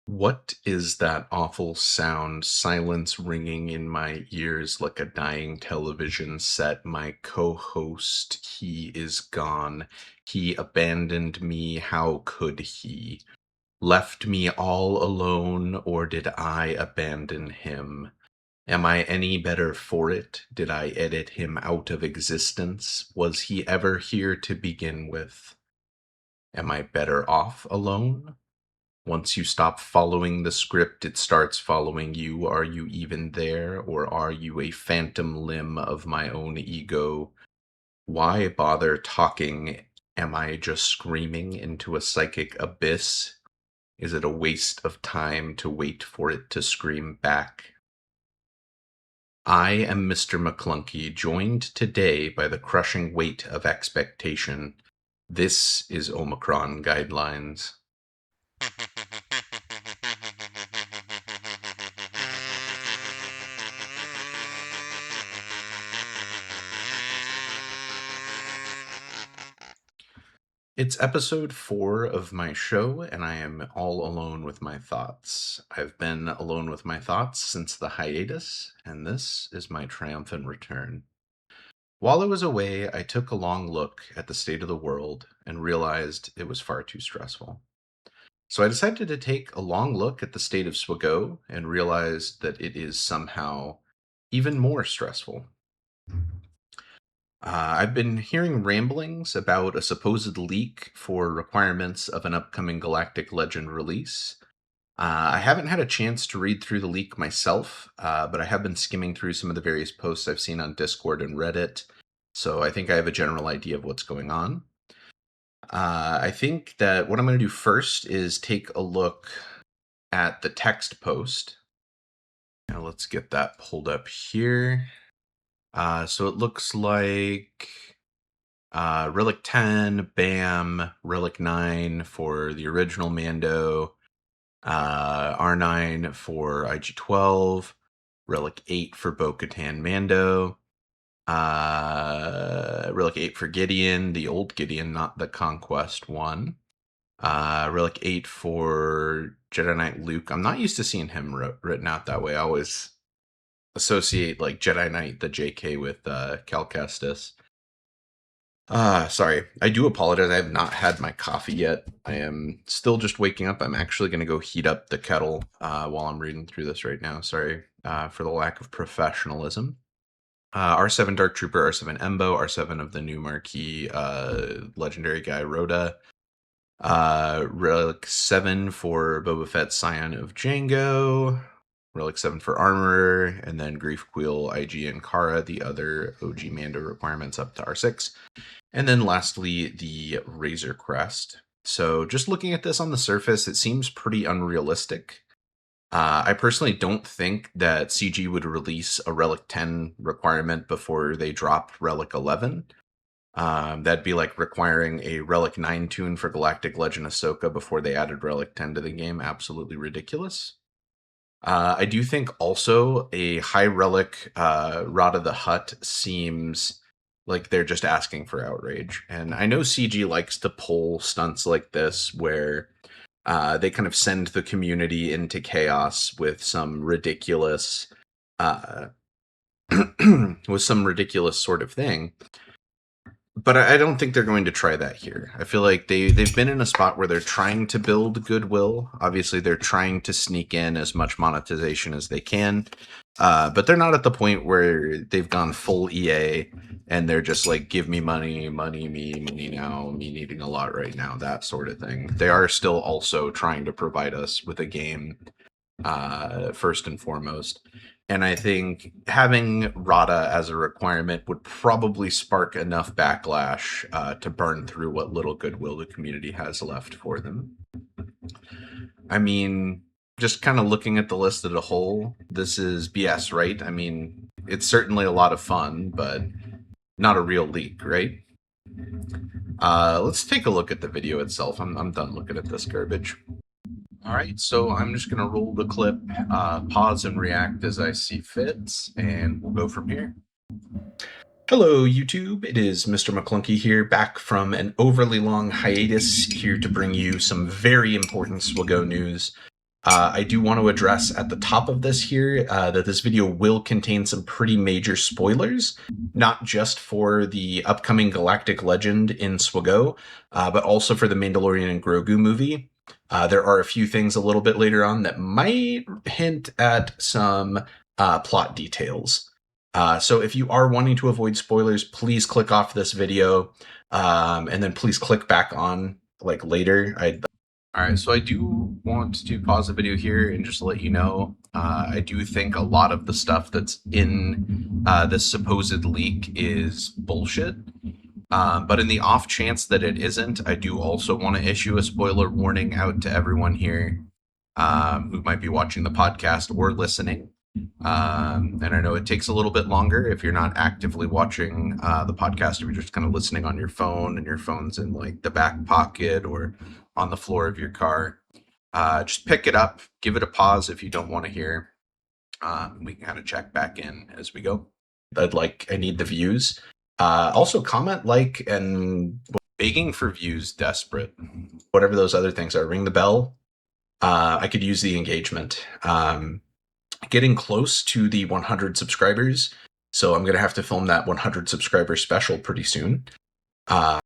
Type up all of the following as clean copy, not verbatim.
What is that awful sound? Silence ringing in my ears like a dying television set. My co host, he is gone. He abandoned me. How could he? Left me all alone, or did I abandon him? Am I any better for it? Did I edit him out of existence? Was he ever here to begin with? Am I better off alone? Once you stop following the script, it starts following you. Are you even there, or are you a phantom limb of my own ego? Why bother talking? Am I just screaming into a psychic abyss? Is it a waste of time to wait for it to scream back? I am Mr. Maclunkey, joined today by the crushing weight of expectation. This is Omicron Guidelines. It's episode 4 of my show, and I am all alone with my thoughts. I've been alone with my thoughts since the hiatus, and this is my triumphant return. While I was away, I took a long look at the state of the world and realized it was far too stressful. So I decided to take a long look at the state of SWGoH and realized that it is somehow even more stressful. I've been hearing ramblings about a supposed leak for requirements of an upcoming Galactic Legend release. I haven't had a chance to read through the leak myself, but I have been skimming through some of the various posts I've seen on Discord and Reddit, so I think I have a general idea of what's going on. I think that what I'm going to do first is take a look at the text post. Now let's get that pulled up here. So it looks like Relic 10, BAM, Relic 9 for the original Mando, R9 for IG-12, Relic 8 for Bo-Katan Mando, Relic 8 for Gideon, the old Gideon, not the Conquest one, Relic 8 for Jedi Knight Luke. I'm not used to seeing him written out that way. I always associate like Jedi Knight, the JK, with Cal Kestis. Sorry. I do apologize. I have not had my coffee yet. I am still just waking up. I'm actually going to go heat up the kettle while I'm reading through this right now. Sorry for the lack of professionalism. R7 Dark Trooper, R7 Embo, R7 of the new marquee legendary guy Rhoda. Relic 7 for Boba Fett, Scion of Django. Relic 7 for Armorer, and then Grief Quill, IG, and Kara, the other OG Mando requirements up to R6. And then lastly, the Razor Crest. So just looking at this on the surface, it seems pretty unrealistic. I personally don't think that CG would release a Relic 10 requirement before they dropped Relic 11. That'd be like requiring a Relic 9 tune for Galactic Legend Ahsoka before they added Relic 10 to the game. Absolutely ridiculous. I do think also a high relic Rod of the Hutt seems like they're just asking for outrage. And I know CG likes to pull stunts like this where they kind of send the community into chaos with some ridiculous with some ridiculous sort of thing. But I don't think they're going to try that here. I feel like they've been in a spot where they're trying to build goodwill. Obviously, they're trying to sneak in as much monetization as they can. But they're not at the point where they've gone full EA and they're just like, give me money now, me needing a lot right now, that sort of thing. They are still also trying to provide us with a game first and foremost. And I think having RADA as a requirement would probably spark enough backlash to burn through what little goodwill the community has left for them. I mean, just kind of looking at the list as a whole, this is BS, right? I mean, it's certainly a lot of fun, but not a real leak, right? Let's take a look at the video itself. I'm done looking at this garbage. All right, so I'm just going to roll the clip, pause and react as I see fit, and we'll go from here. Hello, YouTube. It is Mr. Maclunkey here, back from an overly long hiatus, here to bring you some very important SWGoH news. I do want to address at the top of this here that this video will contain some pretty major spoilers, not just for the upcoming Galactic Legend in SWGoH, but also for the Mandalorian and Grogu movie. There are a few things a little bit later on that might hint at some plot details. So if you are wanting to avoid spoilers, please click off this video, and then please click back on like later. All right, so I do want to pause the video here and just let you know, I do think a lot of the stuff that's in this supposed leak is bullshit. But in the off chance that it isn't, I do also want to issue a spoiler warning out to everyone here who might be watching the podcast or listening. And I know it takes a little bit longer if you're not actively watching the podcast, or you're just kind of listening on your phone and your phone's in like the back pocket or on the floor of your car. Just pick it up, give it a pause if you don't want to hear. We can kind of check back in as we go. I need the views. Also comment, like, and begging for views, desperate. Whatever those other things are. Ring the bell. I could use the engagement. Getting close to the 100 subscribers, so I'm going to have to film that 100 subscriber special pretty soon. All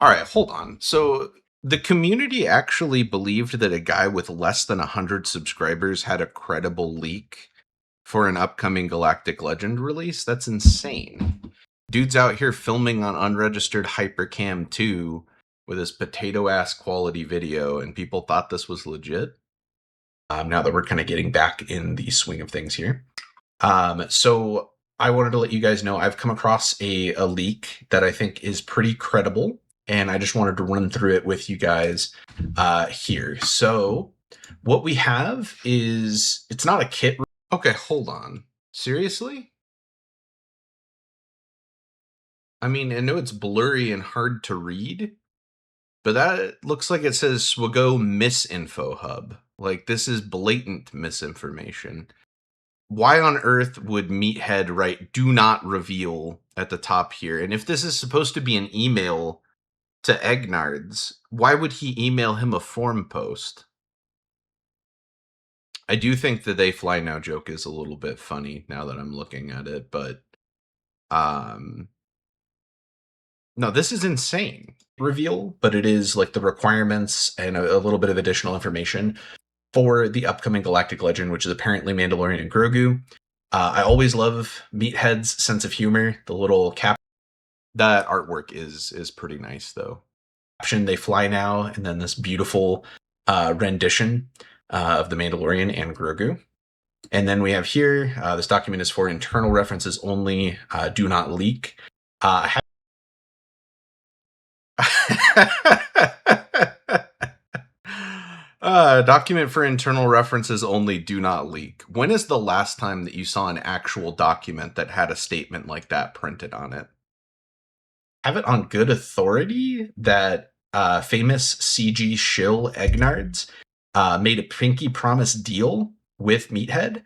right, hold on. So the community actually believed that a guy with less than 100 subscribers had a credible leak for an upcoming Galactic Legend release? That's insane. Dude's out here filming on unregistered Hypercam 2 with his potato-ass quality video, and people thought this was legit. Now that we're kind of getting back in the swing of things here. So I wanted to let you guys know I've come across a leak that I think is pretty credible, and I just wanted to run through it with you guys here. So what we have is, it's not a kit. Okay, hold on. Seriously? I mean, I know it's blurry and hard to read, but that looks like it says SWGoH Misinfo Hub. Like, this is blatant misinformation. Why on earth would Meathead write "do not reveal" at the top here? And if this is supposed to be an email to Egnards, why would he email him a forum post? I do think the "they fly now" joke is a little bit funny now that I'm looking at it, but no, this is insane. Reveal, but it is like the requirements and a little bit of additional information for the upcoming Galactic Legend, which is apparently Mandalorian and Grogu. I always love Meathead's sense of humor. The little cap, that artwork is pretty nice though. Caption, "they fly now," and then this beautiful rendition of the Mandalorian and Grogu. And then we have here, this document is for internal references only, do not leak. Document for internal references only, do not leak. When is the last time that you saw an actual document that had a statement like that printed on it? Have it on good authority that famous CG shill Egnards made a pinky promise deal with Meathead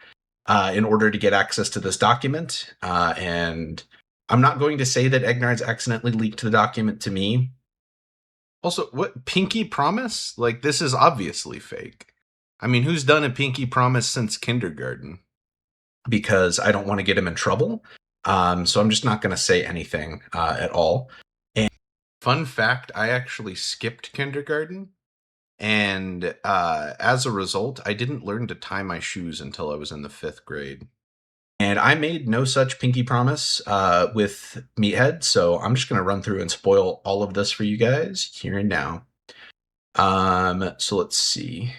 in order to get access to this document. And I'm not going to say that Egnards accidentally leaked the document to me. Also, what pinky promise? Like, this is obviously fake. I mean, who's done a pinky promise since kindergarten? Because I don't want to get him in trouble. So I'm just not going to say anything at all. And fun fact, I actually skipped kindergarten. And as a result, I didn't learn to tie my shoes until I was in the 5th grade. And I made no such pinky promise with Meathead, so I'm just going to run through and spoil all of this for you guys here and now. So let's see.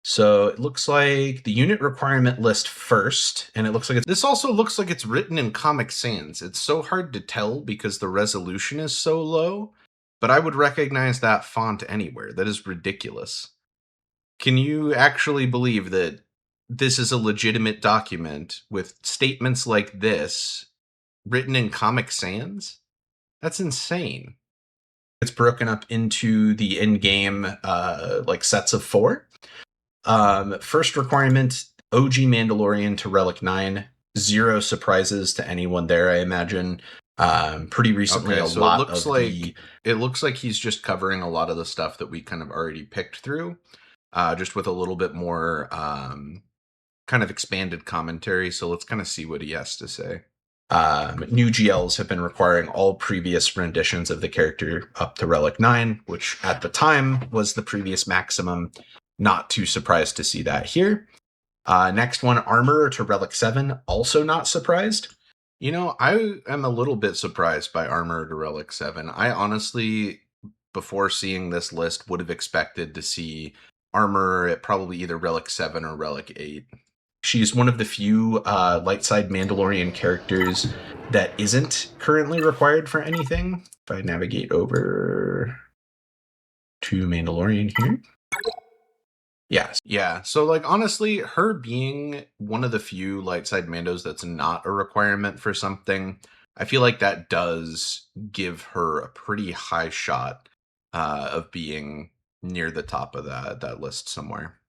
So it looks like the unit requirement list first, and it looks like this also looks like it's written in Comic Sans. It's so hard to tell because the resolution is so low, but I would recognize that font anywhere. That is ridiculous. Can you actually believe that this is a legitimate document with statements like this written in Comic Sans? That's insane. It's broken up into the in-game like sets of 4. First requirement, OG Mandalorian to Relic 9. 0 surprises to anyone there, I imagine. Pretty recently, okay, so it looks like he's just covering a lot of the stuff that we kind of already picked through. just with a little bit more kind of expanded commentary. So let's kind of see what he has to say. New GLs have been requiring all previous renditions of the character up to Relic 9, which at the time was the previous maximum. Not too surprised to see that here. Next one, Armor to Relic 7, also not surprised. You know, I am a little bit surprised by Armor to Relic 7. I honestly, before seeing this list, would have expected to see Armor at probably either Relic 7 or Relic 8. She's one of the few light side Mandalorian characters that isn't currently required for anything. If I navigate over to Mandalorian here. Yes. Yeah. So, like, honestly, her being one of the few light side Mandos that's not a requirement for something, I feel like that does give her a pretty high shot of being near the top of that list somewhere.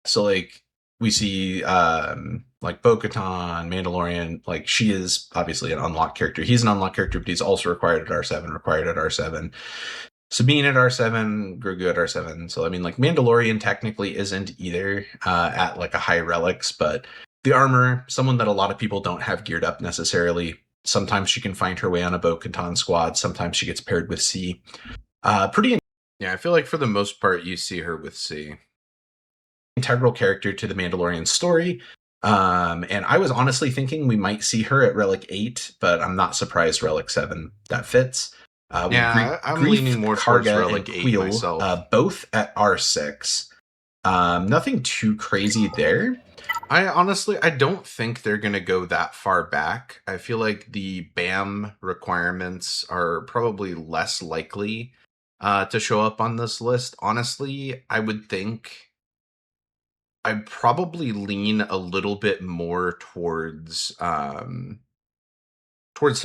So, like, we see like Bo-Katan, Mandalorian, like she is obviously an unlocked character. He's an unlocked character, but he's also required at R7. Sabine at R7, Grogu at R7. So I mean, like Mandalorian technically isn't either at like a high relics, but the armor, someone that a lot of people don't have geared up necessarily. Sometimes she can find her way on a Bo-Katan squad. Sometimes she gets paired with C. Pretty. Yeah, I feel like for the most part you see her with C. Integral character to the Mandalorian story. And I was honestly thinking we might see her at Relic 8, but I'm not surprised Relic 7 that fits. I'm leaning more towards Relic 8 myself. Both at R6. Nothing too crazy there. I don't think they're going to go that far back. I feel like the BAM requirements are probably less likely to show up on this list. Honestly, I would think I'd probably lean a little bit more towards some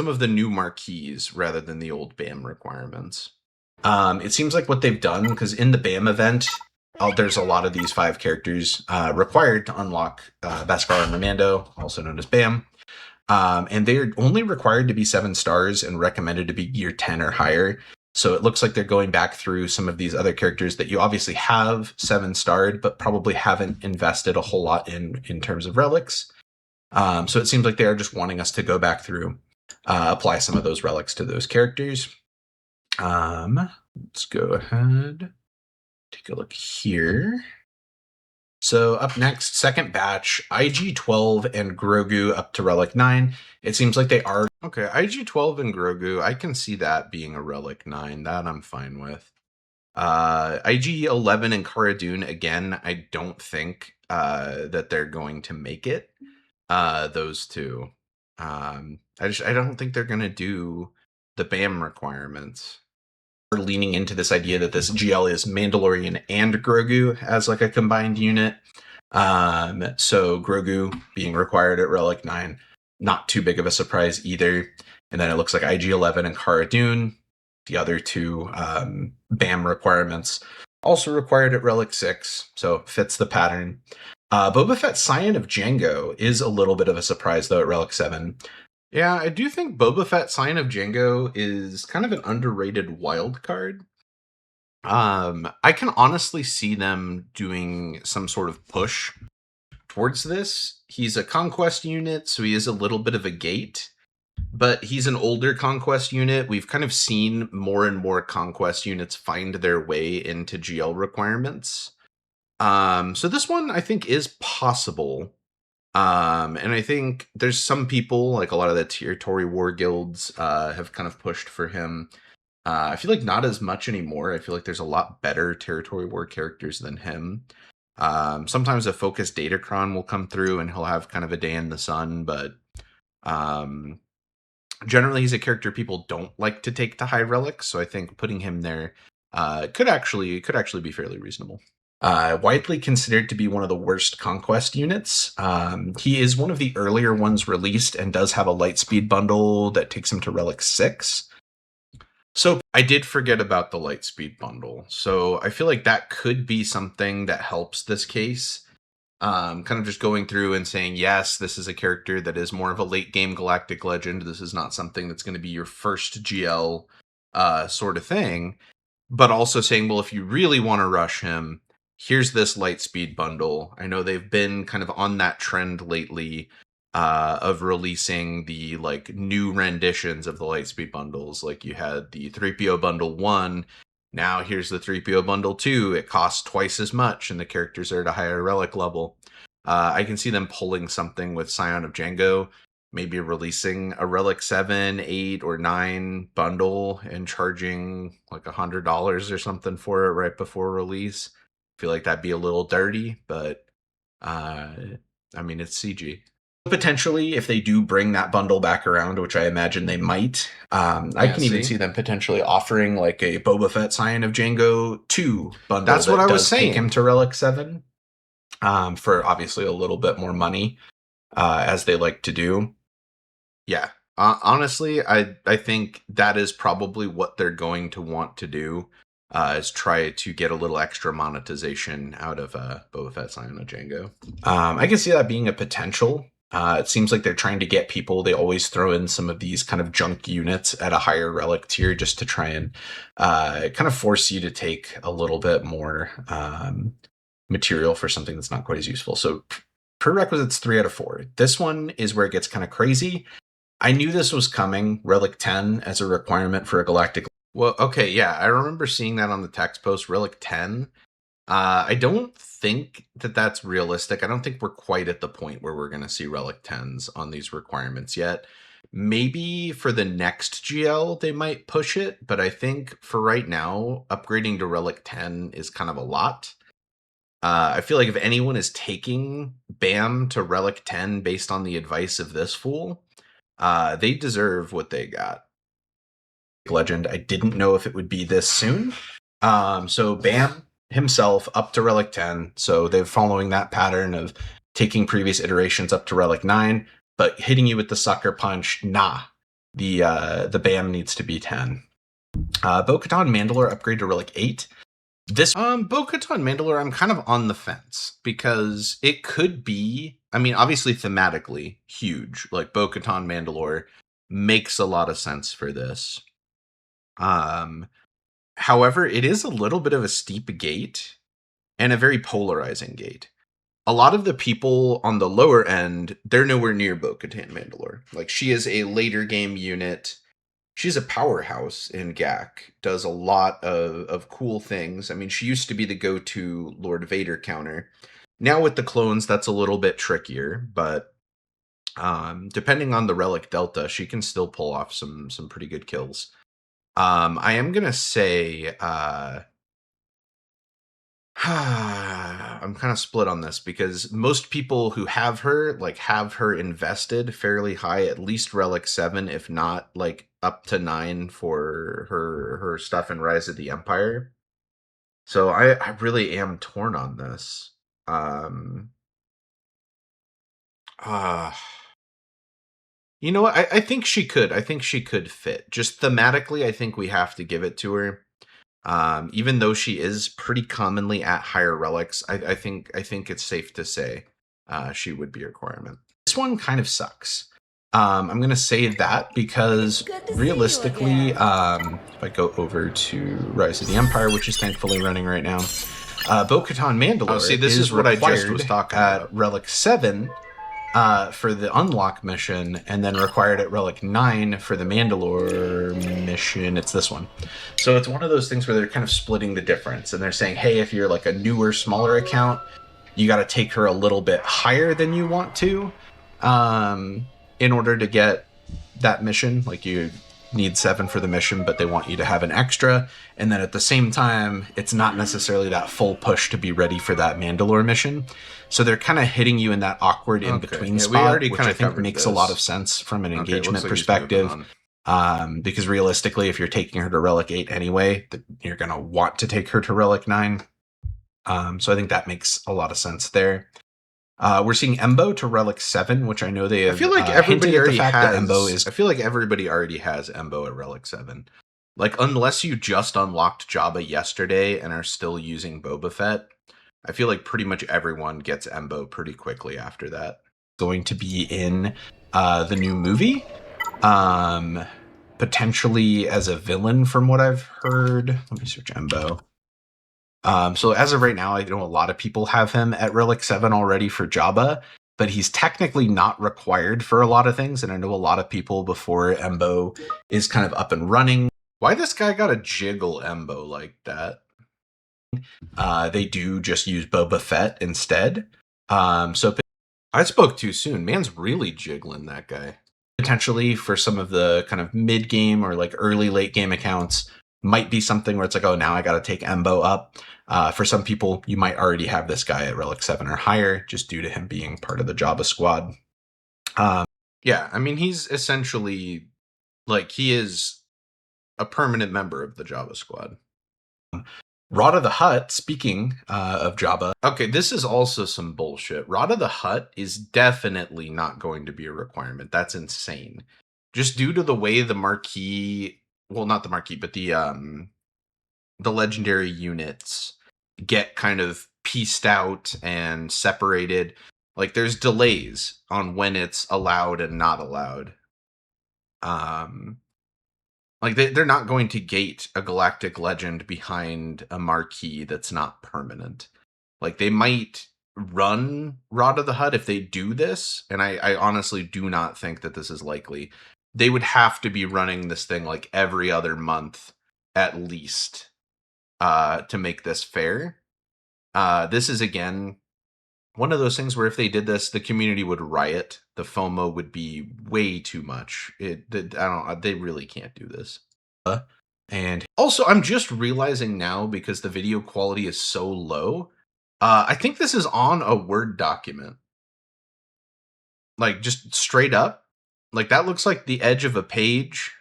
of the new marquees rather than the old BAM requirements. It seems like what they've done, because in the BAM event, there's a lot of these 5 characters required to unlock Beskar and Mando, also known as BAM. And they're only required to be 7 stars and recommended to be gear 10 or higher. So it looks like they're going back through some of these other characters that you obviously have 7-starred, but probably haven't invested a whole lot in terms of relics. So it seems like they are just wanting us to go back through, apply some of those relics to those characters. Let's go ahead, take a look here. So up next, second batch, IG-12 and Grogu up to Relic 9. It seems like they are... Okay, IG-12 and Grogu, I can see that being a Relic 9. That I'm fine with. IG-11 and Cara Dune, again, I don't think that they're going to make it. Those two. I don't think they're going to do the BAM requirements. We're leaning into this idea that this GL is Mandalorian and Grogu as like a combined unit. So Grogu being required at Relic 9, not too big of a surprise either. And then it looks like IG-11 and Cara Dune, the other two BAM requirements, also required at Relic 6, so fits the pattern. Boba Fett Scion of Jango is a little bit of a surprise, though, at Relic 7. Yeah, I do think Boba Fett Scion of Jango is kind of an underrated wild card. I can honestly see them doing some sort of push towards this. He's a conquest unit, so he is a little bit of a gate, but he's an older conquest unit. We've kind of seen more and more conquest units find their way into GL requirements. So this one I think is possible. And I think there's some people, like a lot of the territory war guilds, have kind of pushed for him. I feel like not as much anymore. I feel like there's a lot better territory war characters than him. Sometimes a focused Datacron will come through and he'll have kind of a day in the sun, but generally he's a character people don't like to take to high relics, so I think putting him there could actually be fairly reasonable. Widely considered to be one of the worst conquest units. He is one of the earlier ones released and does have a Lightspeed bundle that takes him to Relic 6. So I did forget about the Lightspeed bundle. So I feel like that could be something that helps this case. Kind of just going through and saying, yes, this is a character that is more of a late game Galactic Legend. This is not something that's going to be your first GL sort of thing. But also saying, well, if you really want to rush him, here's this Lightspeed bundle. I know they've been kind of on that trend lately of releasing the like new renditions of the Lightspeed bundles. Like you had the 3PO bundle 1. Now here's the 3PO bundle 2. It costs twice as much and the characters are at a higher relic level. I can see them pulling something with Scion of Django, maybe releasing a Relic 7, 8, or 9 bundle and charging like $100 or something for it right before release. I feel like that'd be a little dirty, but I mean, it's CG. Potentially, if they do bring that bundle back around, which I imagine they might, I can even see them potentially offering like a Boba Fett Scion of Django 2 bundle. That's what I was saying. Take him to Relic 7 for obviously a little bit more money, as they like to do. Yeah, honestly, I think that is probably what they're going to want to do, is try to get a little extra monetization out of Boba Fett Scion of Django. I can see that being a potential. It seems like they're trying to get people. They always throw in some of these kind of junk units at a higher relic tier just to try and kind of force you to take a little bit more material for something that's not quite as useful. So prerequisites 3 out of 4. This one is where it gets kind of crazy. I knew this was coming, Relic 10 as a requirement for a Galactic. Well, okay, yeah, I remember seeing that on the text post, Relic 10. I don't think that that's realistic. I don't think we're quite at the point where we're going to see Relic 10s on these requirements yet. Maybe for the next GL, they might push it, but I think for right now, upgrading to Relic 10 is kind of a lot. I feel like if anyone is taking BAM to Relic 10 based on the advice of this fool, they deserve what they got. Legend, I didn't know if it would be this soon. So BAM himself up to Relic 10. So they're following that pattern of taking previous iterations up to Relic 9, but hitting you with the sucker punch. Nah, the BAM needs to be 10. Bo-Katan Mandalore upgrade to Relic 8. This Bo-Katan Mandalore, I'm kind of on the fence because it could be, I mean, obviously thematically huge. Like Bo-Katan Mandalore makes a lot of sense for this. However, it is a little bit of a steep gate and a very polarizing gate. A lot of the people on the lower end, they're nowhere near Bo-Katan Mandalore. Like, she is a later game unit. She's a powerhouse in GAC, does a lot of cool things. I mean, she used to be the go-to Lord Vader counter. Now with the clones, that's a little bit trickier, but depending on the Relic Delta, she can still pull off some pretty good kills. I am going to say, I'm kind of split on this because most people who have her invested fairly high, at least Relic 7, if not like up to 9 for her stuff in Rise of the Empire. So I really am torn on this. You know what? I think she could. I think she could fit. Just thematically, I think we have to give it to her. Even though she is pretty commonly at higher relics, I think it's safe to say she would be a requirement. This one kind of sucks. I'm going to say that because realistically, if I go over to Rise of the Empire, which is thankfully running right now, Bo-Katan Mandalore this is what I just was talking at about. Relic 7 for the unlock mission, and then required at Relic 9 for the Mandalore mission. It's this one. So it's one of those things where they're kind of splitting the difference, and they're saying, hey, if you're like a newer, smaller account, you got to take her a little bit higher than you want to in order to get that mission. Like, you need 7 for the mission, but they want you to have an extra. And then at the same time, it's not necessarily that full push to be ready for that Mandalore mission. So they're kind of hitting you in that awkward in-between spot, which I think makes a lot of sense from an engagement perspective. Because realistically, if you're taking her to Relic 8 anyway, you're going to want to take her to Relic 9. So I think that makes a lot of sense there. We're seeing Embo to Relic 7, which I know they have. I feel like everybody already has. I feel like everybody already has Embo at Relic 7. Like, unless you just unlocked Jabba yesterday and are still using Boba Fett, I feel like pretty much everyone gets Embo pretty quickly after that. Going to be in the new movie, potentially as a villain, from what I've heard. Let me search Embo. So as of right now, I know a lot of people have him at Relic 7 already for Jabba, but he's technically not required for a lot of things. And I know a lot of people before Embo is kind of up and running. Why this guy got a jiggle Embo like that? They do just use Boba Fett instead. So I spoke too soon. Man's really jiggling that guy. Potentially for some of the kind of mid game or like early late game accounts might be something where it's like, oh, now I got to take Embo up. For some people, you might already have this guy at Relic 7 or higher just due to him being part of the Jabba squad. Yeah, I mean, he's essentially like he is a permanent member of the Jabba squad. Rada the Hutt, speaking of Jabba. Okay, this is also some bullshit. Rada the Hutt is definitely not going to be a requirement. That's insane. Just due to the way the marquee, well, not the marquee, but the legendary units get kind of pieced out and separated. Like there's delays on when it's allowed and not allowed. Like they're not going to gate a Galactic Legend behind a marquee that's not permanent. Like they might run Rod of the Hutt if they do this, and I honestly do not think that this is likely. They would have to be running this thing like every other month at least to make this fair. This is again one of those things where if they did this, the community would riot. The FOMO would be way too much. They really can't do this. And also, I'm just realizing now because the video quality is so low. I think this is on a Word document. Like just straight up. Like that looks like the edge of a page.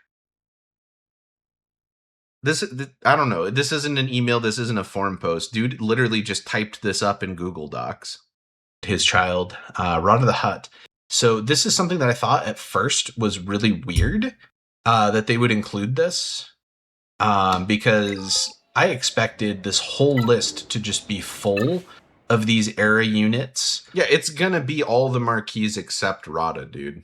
I don't know. This isn't an email. This isn't a forum post. Dude literally just typed this up in Google Docs. His child, Rod of the Hutt. So this is something that I thought at first was really weird that they would include this because I expected this whole list to just be full of these era units. Yeah, it's gonna be all the marquees except Rada, dude.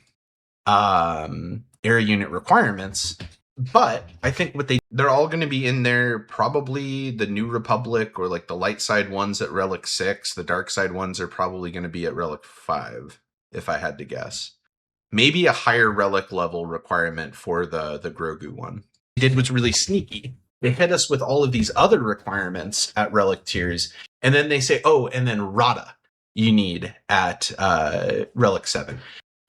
Era unit requirements. But I think they're all going to be in there, probably the New Republic or like the light side ones at Relic 6. The dark side ones are probably going to be at Relic 5, if I had to guess. Maybe a higher Relic level requirement for the Grogu one. They did was really sneaky. They hit us with all of these other requirements at Relic tiers, and then they say, oh, and then Rada you need at Relic 7.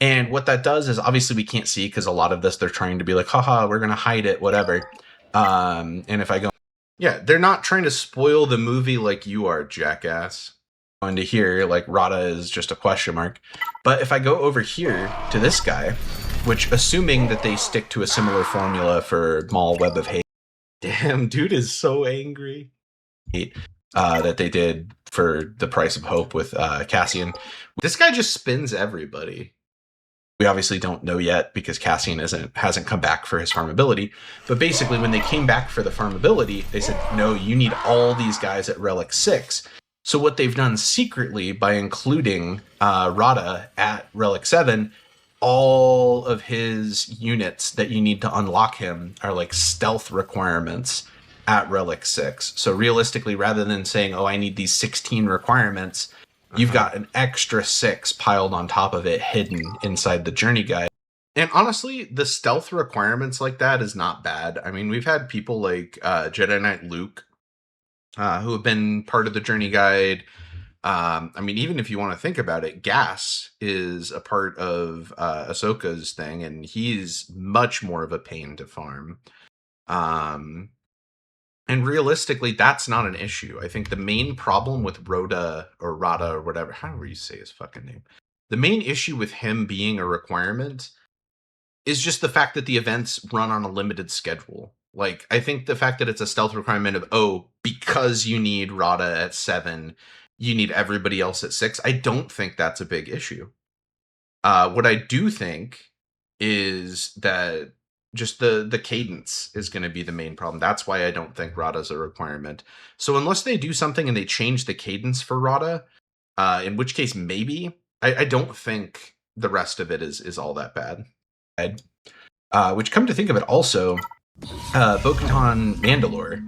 And what that does is obviously we can't see because a lot of this they're trying to be like, haha, we're going to hide it, whatever. And if I go, yeah, they're not trying to spoil the movie like you are, jackass. Going to here, like Rada is just a question mark. But if I go over here to this guy, which assuming that they stick to a similar formula for Maul Web of Hate, damn, dude is so angry. That they did for the Price of Hope with Cassian. This guy just spins everybody. We obviously don't know yet because Cassian hasn't come back for his farmability. But basically, when they came back for the farmability, they said, no, you need all these guys at Relic 6. So what they've done secretly by including Rada at Relic 7, all of his units that you need to unlock him are like stealth requirements at Relic 6. So realistically, rather than saying, oh, I need these 16 requirements, you've got an extra 6 piled on top of it, hidden inside the journey guide. And honestly, the stealth requirements like that is not bad. I mean, we've had people like Jedi Knight Luke, who have been part of the journey guide. I mean, even if you want to think about it, Gas is a part of Ahsoka's thing, and he's much more of a pain to farm. And realistically, that's not an issue. I think the main problem with Rada or whatever, however you say his fucking name, the main issue with him being a requirement is just the fact that the events run on a limited schedule. Like, I think the fact that it's a stealth requirement of, oh, because you need Rada at 7, you need everybody else at 6, I don't think that's a big issue. What I do think is that just the cadence is going to be the main problem. That's why I don't think Rada's a requirement. So unless they do something and they change the cadence for Rada, in which case maybe, I don't think the rest of it is all that bad. Which, come to think of it, also, Bo-Katan Mandalore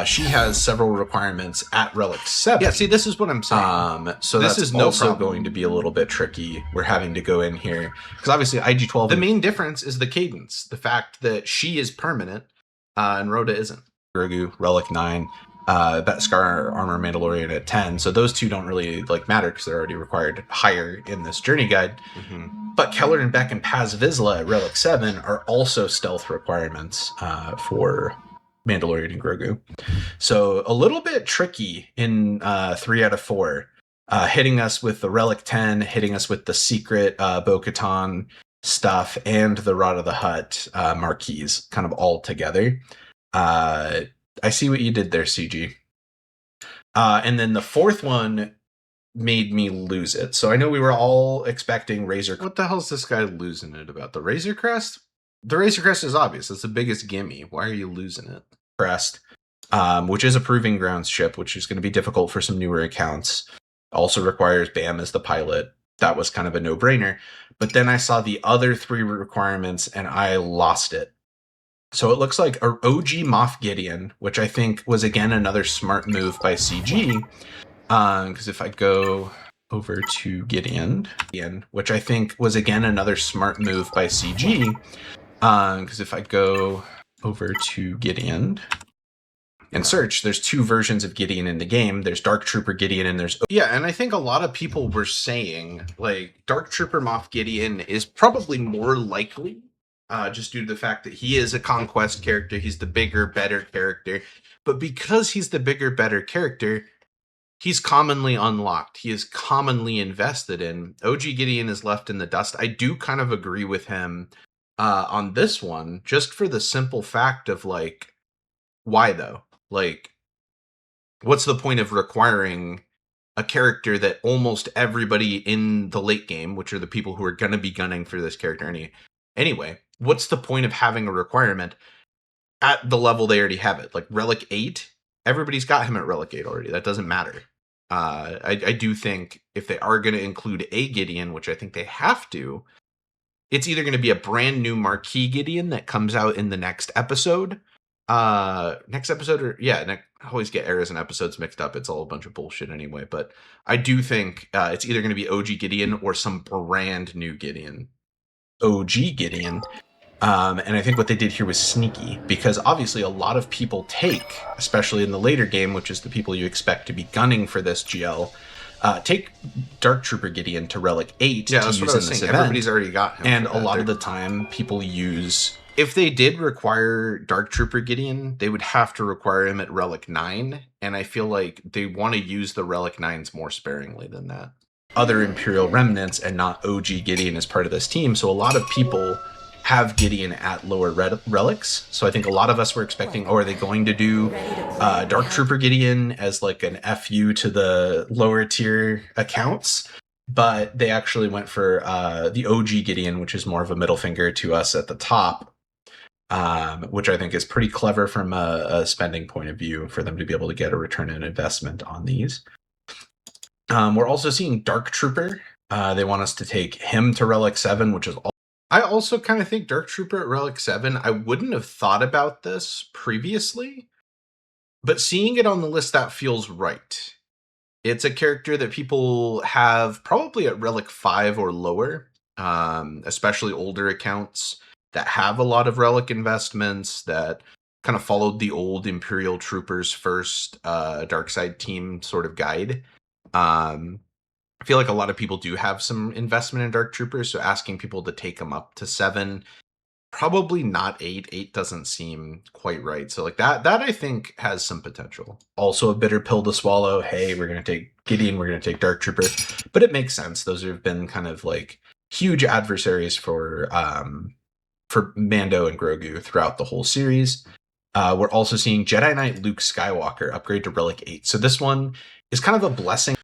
She has several requirements at Relic 7. Yeah, see, this is what I'm saying. So This that's is no also problem. going to be a little bit tricky. We're having to go in here because obviously IG-12. The main difference is the cadence. The fact that she is permanent and Rhoda isn't. Grogu, Relic 9, Beskar Armor Mandalorian at 10. So those two don't really like matter because they're already required higher in this journey guide. But Keller and Beck and Paz Vizsla at Relic 7 are also stealth requirements for Mandalorian and Grogu. So a little bit tricky in 3 out of 4. Hitting us with the Relic 10, hitting us with the secret Bo-Katan stuff, and the Rod of the Hutt marquees kind of all together. I see what you did there, CG. And then the fourth one made me lose it. So I know we were all expecting Razor. What the hell's this guy losing it about? The Razor Crest? The Razor Crest is obvious. It's the biggest gimme. Why are you losing it? Crest, which is a proving grounds ship, which is going to be difficult for some newer accounts. Also requires BAM as the pilot. That was kind of a no-brainer. But then I saw the other 3 requirements and I lost it. So it looks like a OG Moff Gideon, which I think was again another smart move by CG. Because if I go over to Gideon, which I think was again another smart move by CG. Because if I go over to Gideon and search, there's 2 versions of Gideon in the game. There's Dark Trooper Gideon and there's... Yeah, and I think a lot of people were saying, like, Dark Trooper Moff Gideon is probably more likely, just due to the fact that he is a conquest character. He's the bigger, better character. But because he's the bigger, better character, he's commonly unlocked. He is commonly invested in. OG Gideon is left in the dust. I do kind of agree with him on this one, just for the simple fact of, like, why though? Like, what's the point of requiring a character that almost everybody in the late game, which are the people who are going to be gunning for this character anyway, what's the point of having a requirement at the level they already have it? Like Relic 8, everybody's got him at Relic 8 already. That doesn't matter. I do think if they are going to include a Gideon, which I think they have to, it's either going to be a brand new marquee Gideon that comes out in the next episode, I always get eras and episodes mixed up. It's all a bunch of bullshit anyway, but I do think it's either going to be OG Gideon or some brand new Gideon. OG Gideon. And I think what they did here was sneaky, because obviously a lot of people take, especially in the later game, which is the people you expect to be gunning for this GL, take Dark Trooper Gideon to Relic 8 to use in this event. Everybody's already got him. And a lot of the time people use... If they did require Dark Trooper Gideon, they would have to require him at Relic 9, and I feel like they want to use the Relic 9s more sparingly than that. Other Imperial remnants and not OG Gideon as part of this team, so a lot of people have Gideon at lower relics. So I think a lot of us were expecting, are they going to do Dark Trooper Gideon as like an FU to the lower tier accounts? But they actually went for the OG Gideon, which is more of a middle finger to us at the top. Which I think is pretty clever from a spending point of view for them to be able to get a return on investment on these. We're also seeing Dark Trooper. They want us to take him to Relic 7, which is all. I also kind of think Dark Trooper at Relic 7, I wouldn't have thought about this previously, but seeing it on the list, that feels right. It's a character that people have probably at Relic 5 or lower, especially older accounts that have a lot of Relic investments that kind of followed the old Imperial Troopers first Dark Side team sort of guide. I feel like a lot of people do have some investment in Dark Troopers, so asking people to take them up to 7, probably not 8. 8 doesn't seem quite right. So like that I think has some potential. Also a bitter pill to swallow. Hey, we're going to take Gideon, we're going to take Dark Trooper. But it makes sense. Those have been kind of like huge adversaries for Mando and Grogu throughout the whole series. We're also seeing Jedi Knight Luke Skywalker upgrade to Relic 8. So this one is kind of a blessing.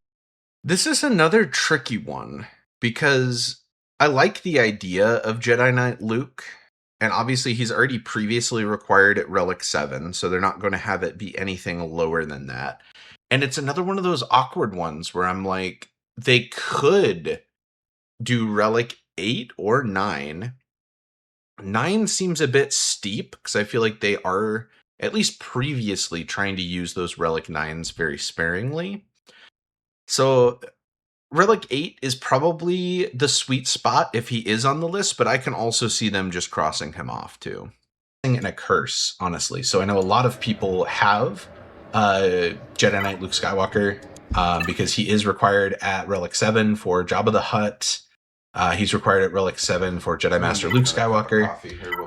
This is another tricky one because I like the idea of Jedi Knight Luke, and obviously he's already previously required at Relic 7, so they're not going to have it be anything lower than that. And it's another one of those awkward ones where I'm like, they could do Relic 8 or 9. 9 seems a bit steep because I feel like they are at least previously, trying to use those Relic 9s very sparingly. So Relic 8 is probably the sweet spot if he is on the list, but I can also see them just crossing him off too. And a curse, honestly. So I know a lot of people have Jedi Knight Luke Skywalker because he is required at Relic 7 for Jabba the Hutt. He's required at Relic 7 for Jedi Master Luke Skywalker.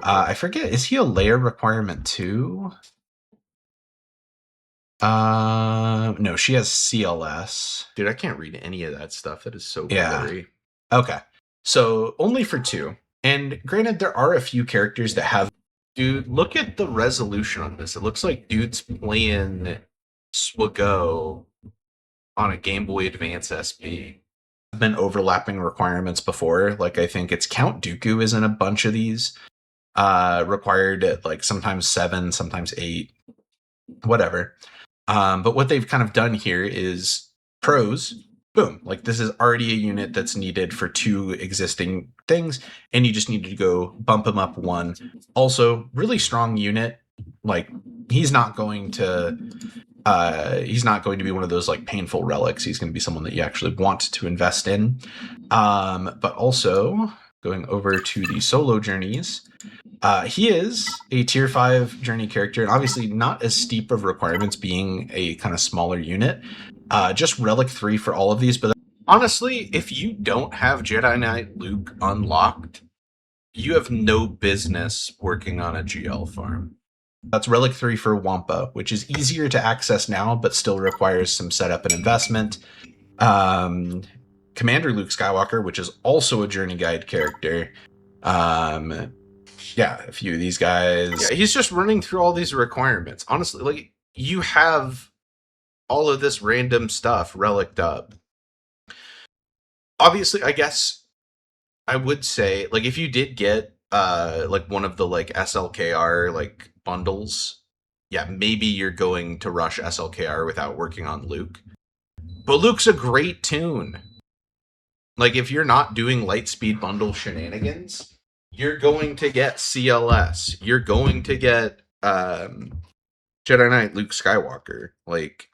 I forget, is he a layer requirement too? No, she has CLS. Dude, I can't read any of that stuff. That is so blurry. Okay. So only for 2. And granted, there are a few characters that have. Dude, look at the resolution on this. It looks like dude's playing SWGoH on a Game Boy Advance SP. Been overlapping requirements before. Like, I think it's Count Dooku is in a bunch of these. Required at like sometimes 7, sometimes 8. Whatever. But what they've kind of done here is pros. Boom. Like, this is already a unit that's needed for 2 existing things, and you just need to go bump him up 1. Also, really strong unit. Like, he's not going to be one of those like painful relics. He's going to be someone that you actually want to invest in. But also going over to the solo journeys, he is a tier 5 journey character, and obviously not as steep of requirements, being a kind of smaller unit. Just Relic 3 for all of these. But honestly, if you don't have Jedi Knight Luke unlocked, you have no business working on a GL farm. That's Relic 3 for Wampa, which is easier to access now, but still requires some setup and investment. Commander Luke Skywalker, which is also a journey guide character. Yeah, a few of these guys. Yeah, he's just running through all these requirements. Honestly, like, you have all of this random stuff reliced up. Obviously, I guess I would say, like, if you did get like one of the like SLKR like bundles, yeah, maybe you're going to rush SLKR without working on Luke. But Luke's a great tune. Like, if you're not doing Lightspeed bundle shenanigans, you're going to get CLS. You're going to get Jedi Knight Luke Skywalker. Like,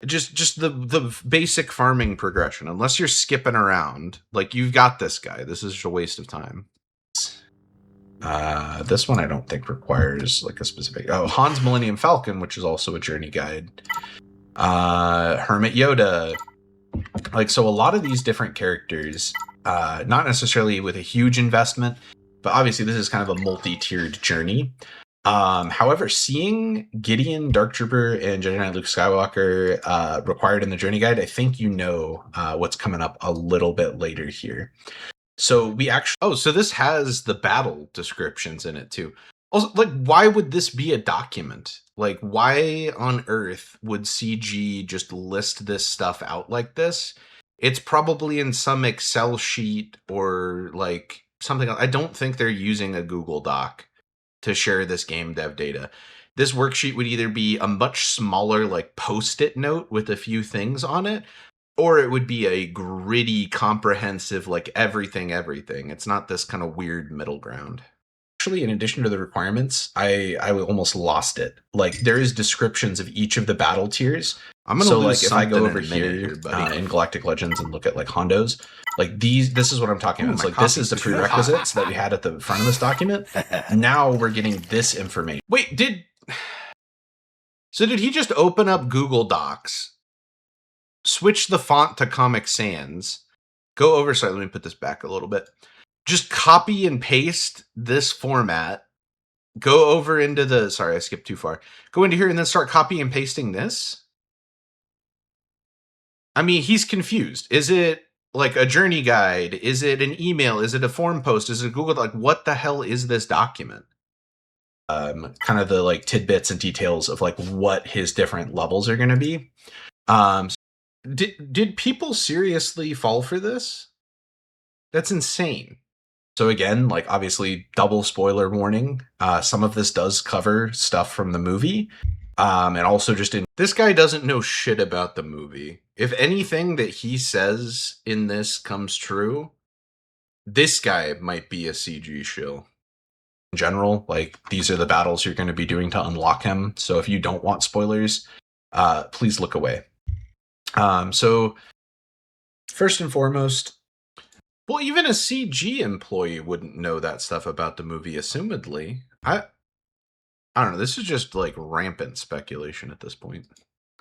just the basic farming progression. Unless you're skipping around, like, you've got this guy. This is just a waste of time. This one I don't think requires like a specific. Oh, Han's Millennium Falcon, which is also a journey guide. Hermit Yoda. Like, so a lot of these different characters, not necessarily with a huge investment, but obviously this is kind of a multi-tiered journey. However, seeing Gideon, Dark Trooper, and Jedi Knight Luke Skywalker required in the journey guide, I think you know what's coming up a little bit later here. So we actually... Oh, so this has the battle descriptions in it too. Also, like, why would this be a document? Like, why on earth would CG just list this stuff out like this? It's probably in some Excel sheet or like something else. I don't think they're using a Google Doc to share this game dev data. This worksheet would either be a much smaller like post-it note with a few things on it, or it would be a gritty, comprehensive, like everything. It's not this kind of weird middle ground. Actually, in addition to the requirements, I almost lost it. Like, there is descriptions of each of the battle tiers. I'm gonna lose if I go over here in Galactic Legends and look at like Hondos, like this is what I'm talking about. It's like, this is the prerequisites that we had at the front of this document. Now we're getting this information. Wait, did he just open up Google Docs, switch the font to Comic Sans, go over? Sorry, let me put this back a little bit. Just copy and paste this format, go over into the, sorry, I skipped too far. Go into here and then start copying and pasting this. I mean, he's confused. Is it like a journey guide? Is it an email? Is it a forum post? Is it Google? Like, what the hell is this document? Kind of the like tidbits and details of like what his different levels are going to be. Did people seriously fall for this? That's insane. So again, like, obviously double spoiler warning. Some of this does cover stuff from the movie. And also just this guy doesn't know shit about the movie. If anything that he says in this comes true, this guy might be a CG shill. in general. Like, these are the battles you're going to be doing to unlock him. So if you don't want spoilers, please look away. So first and foremost, well, even a CG employee wouldn't know that stuff about the movie, assumedly. I don't know. This is just like rampant speculation at this point.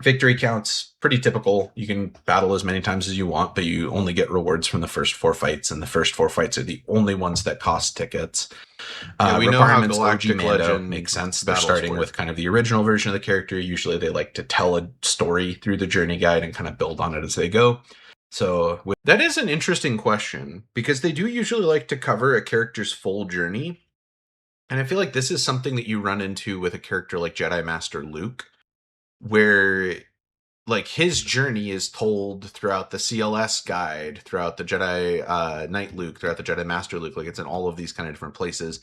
Victory counts, pretty typical. You can battle as many times as you want, but you only get rewards from the first 4 fights, and the first 4 fights are the only ones that cost tickets. Yeah, we know how Requirements, Galactic OG Mando Legend makes sense. They're battles starting work. with kind of the original version of the character. Usually they like to tell a story through the journey guide and kind of build on it as they go. So that is an interesting question, because they do usually like to cover a character's full journey. And I feel like this is something that you run into with a character like Jedi Master Luke, where like his journey is told throughout the CLS guide, throughout the Jedi Knight Luke, throughout the Jedi Master Luke. Like, it's in all of these kind of different places.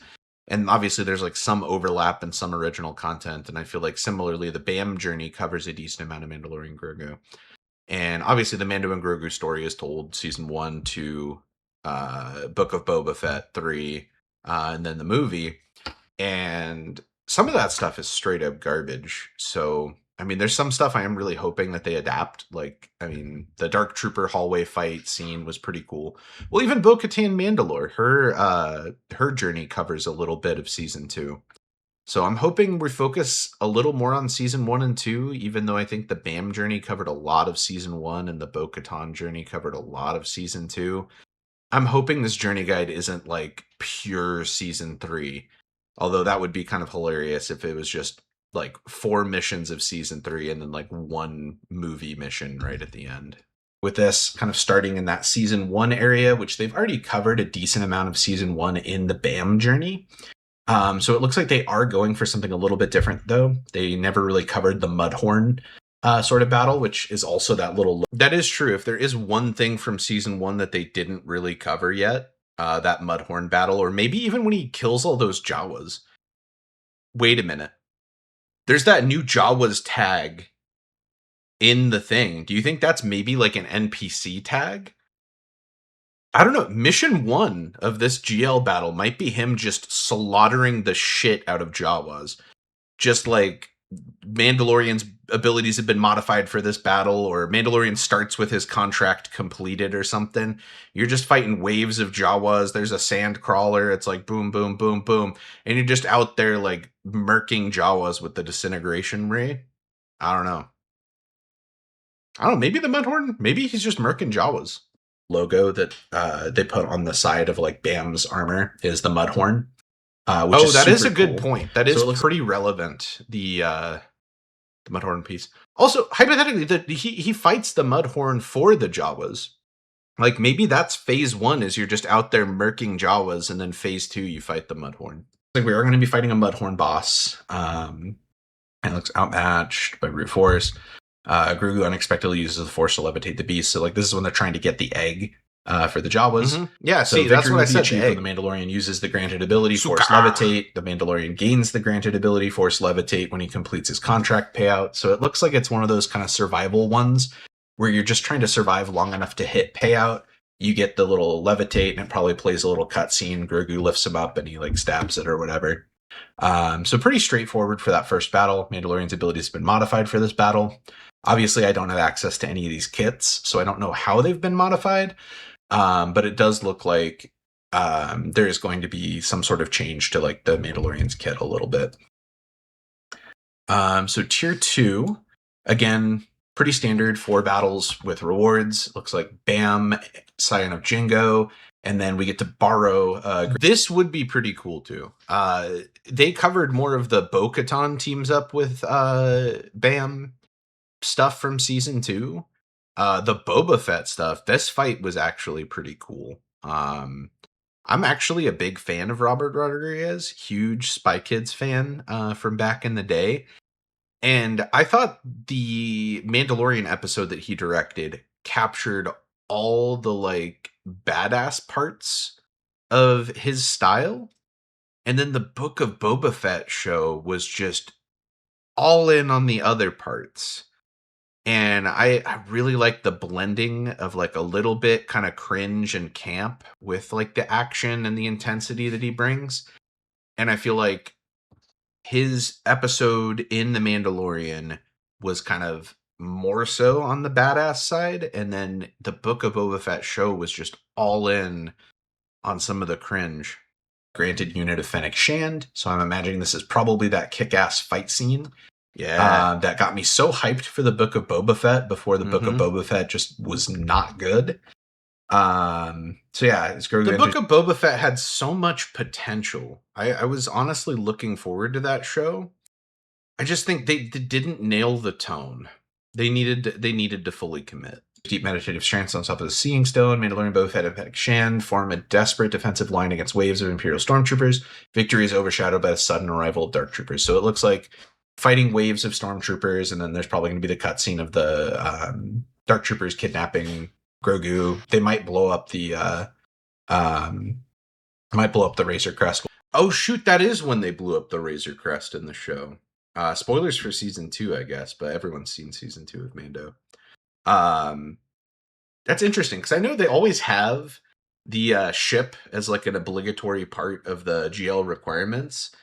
And obviously there's like some overlap and some original content. And I feel like similarly, the BAM journey covers a decent amount of Mandalorian Grogu. And obviously the Mando and Grogu story is told season 1 to Book of Boba Fett 3, and then the movie. And some of that stuff is straight up garbage. So, I mean, there's some stuff I am really hoping that they adapt. Like, I mean, the Dark Trooper hallway fight scene was pretty cool. Well, even Bo-Katan Mandalore, her journey covers a little bit of season 2. So I'm hoping we focus a little more on season 1 and 2, even though I think the BAM journey covered a lot of season 1 and the Bo-Katan journey covered a lot of season 2. I'm hoping this journey guide isn't like pure season 3. Although that would be kind of hilarious if it was just like 4 missions of season 3 and then like 1 movie mission right at the end. With this kind of starting in that season 1 area, which they've already covered a decent amount of season 1 in the BAM journey. So it looks like they are going for something a little bit different, though. They never really covered the Mudhorn sort of battle, which is also that little... That is true. If there is one thing from season 1 that they didn't really cover yet, that Mudhorn battle, or maybe even when he kills all those Jawas. Wait a minute. There's that new Jawas tag in the thing. Do you think that's maybe like an NPC tag? I don't know. Mission 1 of this GL battle might be him just slaughtering the shit out of Jawas. Just like Mandalorian's abilities have been modified for this battle, or Mandalorian starts with his contract completed or something. You're just fighting waves of Jawas. There's a sand crawler. It's like boom, boom, boom, boom. And you're just out there like murking Jawas with the disintegration ray. I don't know. Maybe the Mudhorn, maybe he's just murking Jawas. Logo that they put on the side of like BAM's armor is the Mudhorn. That is a good point. That is pretty relevant. The Mudhorn piece. Also, hypothetically, he fights the Mudhorn for the Jawas. Like, maybe that's phase 1 is you're just out there murking Jawas, and then phase 2 you fight the Mudhorn. Like, we are going to be fighting a Mudhorn boss. And it looks outmatched by brute force. Grogu unexpectedly uses the Force to levitate the beast. So, like, this is when they're trying to get the egg for the Jawas. Mm-hmm. Yeah, so see, that's what I said. When the Mandalorian uses the granted ability, Force levitate. The Mandalorian gains the granted ability, Force levitate, when he completes his contract payout. So it looks like it's one of those kind of survival ones where you're just trying to survive long enough to hit payout. You get the little levitate, and it probably plays a little cutscene. Grogu lifts him up, and he like stabs it or whatever. So pretty straightforward for that first battle. Mandalorian's ability has been modified for this battle. Obviously, I don't have access to any of these kits, so I don't know how they've been modified. But it does look like there is going to be some sort of change to like the Mandalorian's kit a little bit. So tier 2, again, pretty standard 4 battles with rewards. Looks like BAM, Scion of Jingo, and then we get to borrow. This would be pretty cool too. They covered more of the Bo-Katan teams up with BAM stuff from season 2. The Boba Fett stuff, this fight was actually pretty cool. I'm actually a big fan of Robert Rodriguez, huge Spy Kids fan from back in the day. And I thought the Mandalorian episode that he directed captured all the like badass parts of his style. And then the Book of Boba Fett show was just all in on the other parts. And I really like the blending of like a little bit kind of cringe and camp with like the action and the intensity that he brings. And I feel like his episode in The Mandalorian was kind of more so on the badass side, and then the Book of Boba Fett show was just all in on some of the cringe. Granted unit of Fennec Shand, so I'm imagining this is probably that kick-ass fight scene. Yeah. That got me so hyped for the Book of Boba Fett before the Book of Boba Fett just was not good. So yeah, it's Grogu. The Book of Boba Fett had so much potential. I was honestly looking forward to that show. I just think they didn't nail the tone. They needed to fully commit. Deep meditative strengths on top of the Seeing Stone, Mandalorian Boba Fett and Fennec Shand form a desperate defensive line against waves of Imperial stormtroopers. Victory is overshadowed by the sudden arrival of Dark Troopers. So it looks like fighting waves of stormtroopers, and then there's probably going to be the cutscene of the Dark Troopers kidnapping Grogu. They might blow up the Razor Crest. Oh shoot, that is when they blew up the Razor Crest in the show. Spoilers for season 2, I guess, but everyone's seen season 2 of Mando. That's interesting because I know they always have the ship as like an obligatory part of the GL requirements.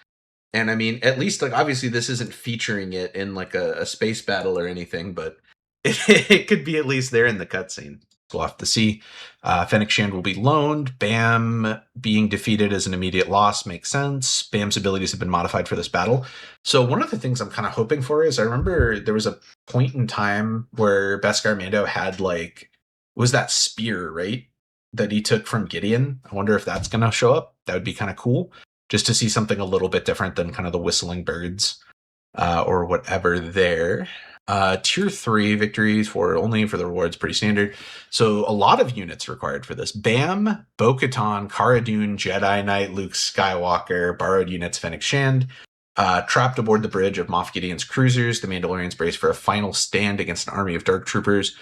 And I mean, at least like obviously this isn't featuring it in like a space battle or anything, but it could be at least there in the cutscene. We'll have to see. Fennec Shand will be loaned. Bam being defeated as an immediate loss makes sense. Bam's abilities have been modified for this battle. So one of the things I'm kind of hoping for is I remember there was a point in time where Beskar Mando had like, was that spear, right? That he took from Gideon. I wonder if that's going to show up. That would be kind of cool. Just to see something a little bit different than kind of the whistling birds or whatever there. Tier 3 victories only for the rewards, pretty standard. So a lot of units required for this. Bam, Bo-Katan, Cara Dune, Jedi Knight, Luke Skywalker, borrowed units, Fennec Shand. Trapped aboard the bridge of Moff Gideon's cruisers, the Mandalorians brace for a final stand against an army of Dark Troopers,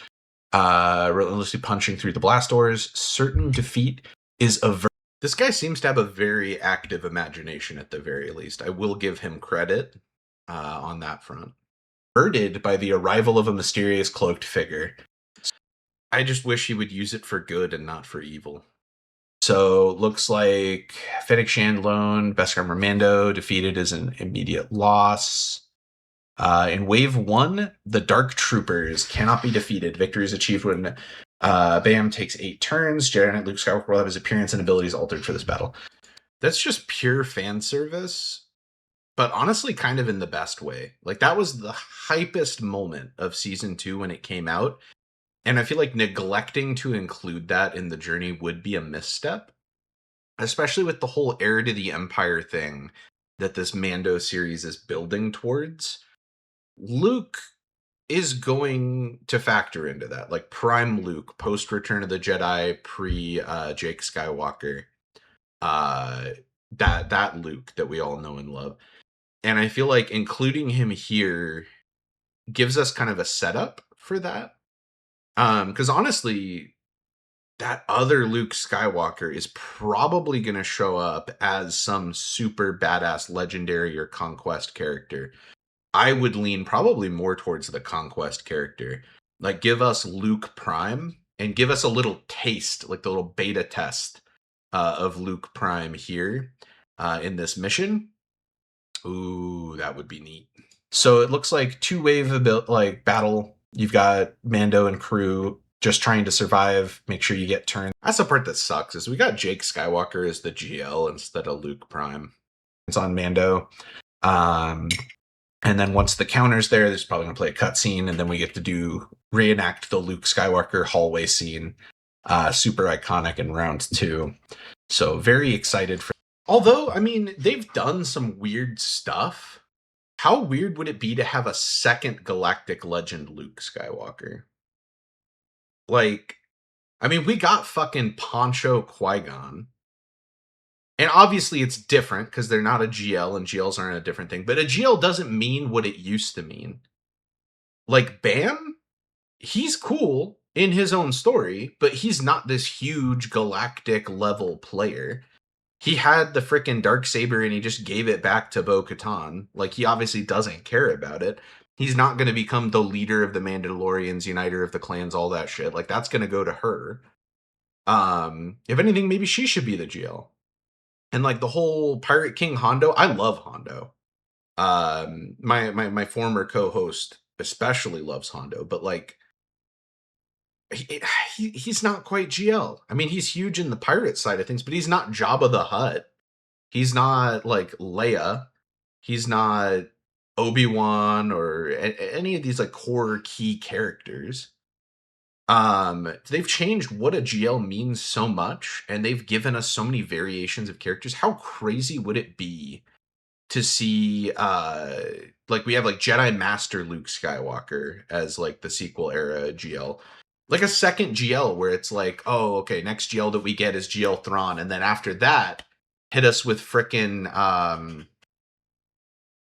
relentlessly punching through the blast doors. Certain defeat is averted. This guy seems to have a very active imagination at the very least. I will give him credit on that front. Averted by the arrival of a mysterious cloaked figure. I just wish he would use it for good and not for evil. So looks like Fennec Shand loaned, Beskar Mando defeated as an immediate loss. In Wave 1, the Dark Troopers cannot be defeated. Victory is achieved when Bam takes 8 turns. Jedi Knight Luke Skywalker will have his appearance and abilities altered for this battle. That's just pure fan service. But honestly, kind of in the best way. Like, that was the hypest moment of Season 2 when it came out. And I feel like neglecting to include that in the journey would be a misstep. Especially with the whole heir to the Empire thing that this Mando series is building towards. Luke is going to factor into that. Like, Prime Luke, post-Return of the Jedi, pre-Jake Skywalker. That Luke that we all know and love. And I feel like including him here gives us kind of a setup for that. Because honestly, that other Luke Skywalker is probably going to show up as some super badass legendary or conquest character. I would lean probably more towards the conquest character. Like, give us Luke Prime and give us a little taste, like the little beta test of Luke Prime here in this mission. Ooh, that would be neat. So it looks like 2-wave battle. You've got Mando and crew just trying to survive. Make sure you get turned. That's the part that sucks, is we got Jake Skywalker as the GL instead of Luke Prime. It's on Mando. And then once the counter's there's probably going to play a cutscene, and then we get to reenact the Luke Skywalker hallway scene. Super iconic in round 2. So very excited for. Although, I mean, they've done some weird stuff. How weird would it be to have a second Galactic Legend Luke Skywalker? Like, I mean, we got fucking Poncho Qui-Gon. And obviously it's different because they're not a GL and GLs aren't a different thing. But a GL doesn't mean what it used to mean. Like, Bam, he's cool in his own story, but he's not this huge galactic level player. He had the frickin' Darksaber and he just gave it back to Bo-Katan. Like, he obviously doesn't care about it. He's not going to become the leader of the Mandalorians, uniter of the clans, all that shit. Like, that's going to go to her. If anything, maybe she should be the GL. And like the whole Pirate King Hondo, I love Hondo. My former co-host especially loves Hondo, but like he's not quite GL. I mean, he's huge in the pirate side of things, but he's not Jabba the Hutt. He's not like Leia. He's not Obi-Wan or any of these like core key characters. They've changed what a GL means so much, and they've given us so many variations of characters. How crazy would it be to see like we have like Jedi Master Luke Skywalker as like the sequel era GL, like a second GL where it's like, oh, okay, next GL that we get is GL Thrawn, and then after that hit us with frickin'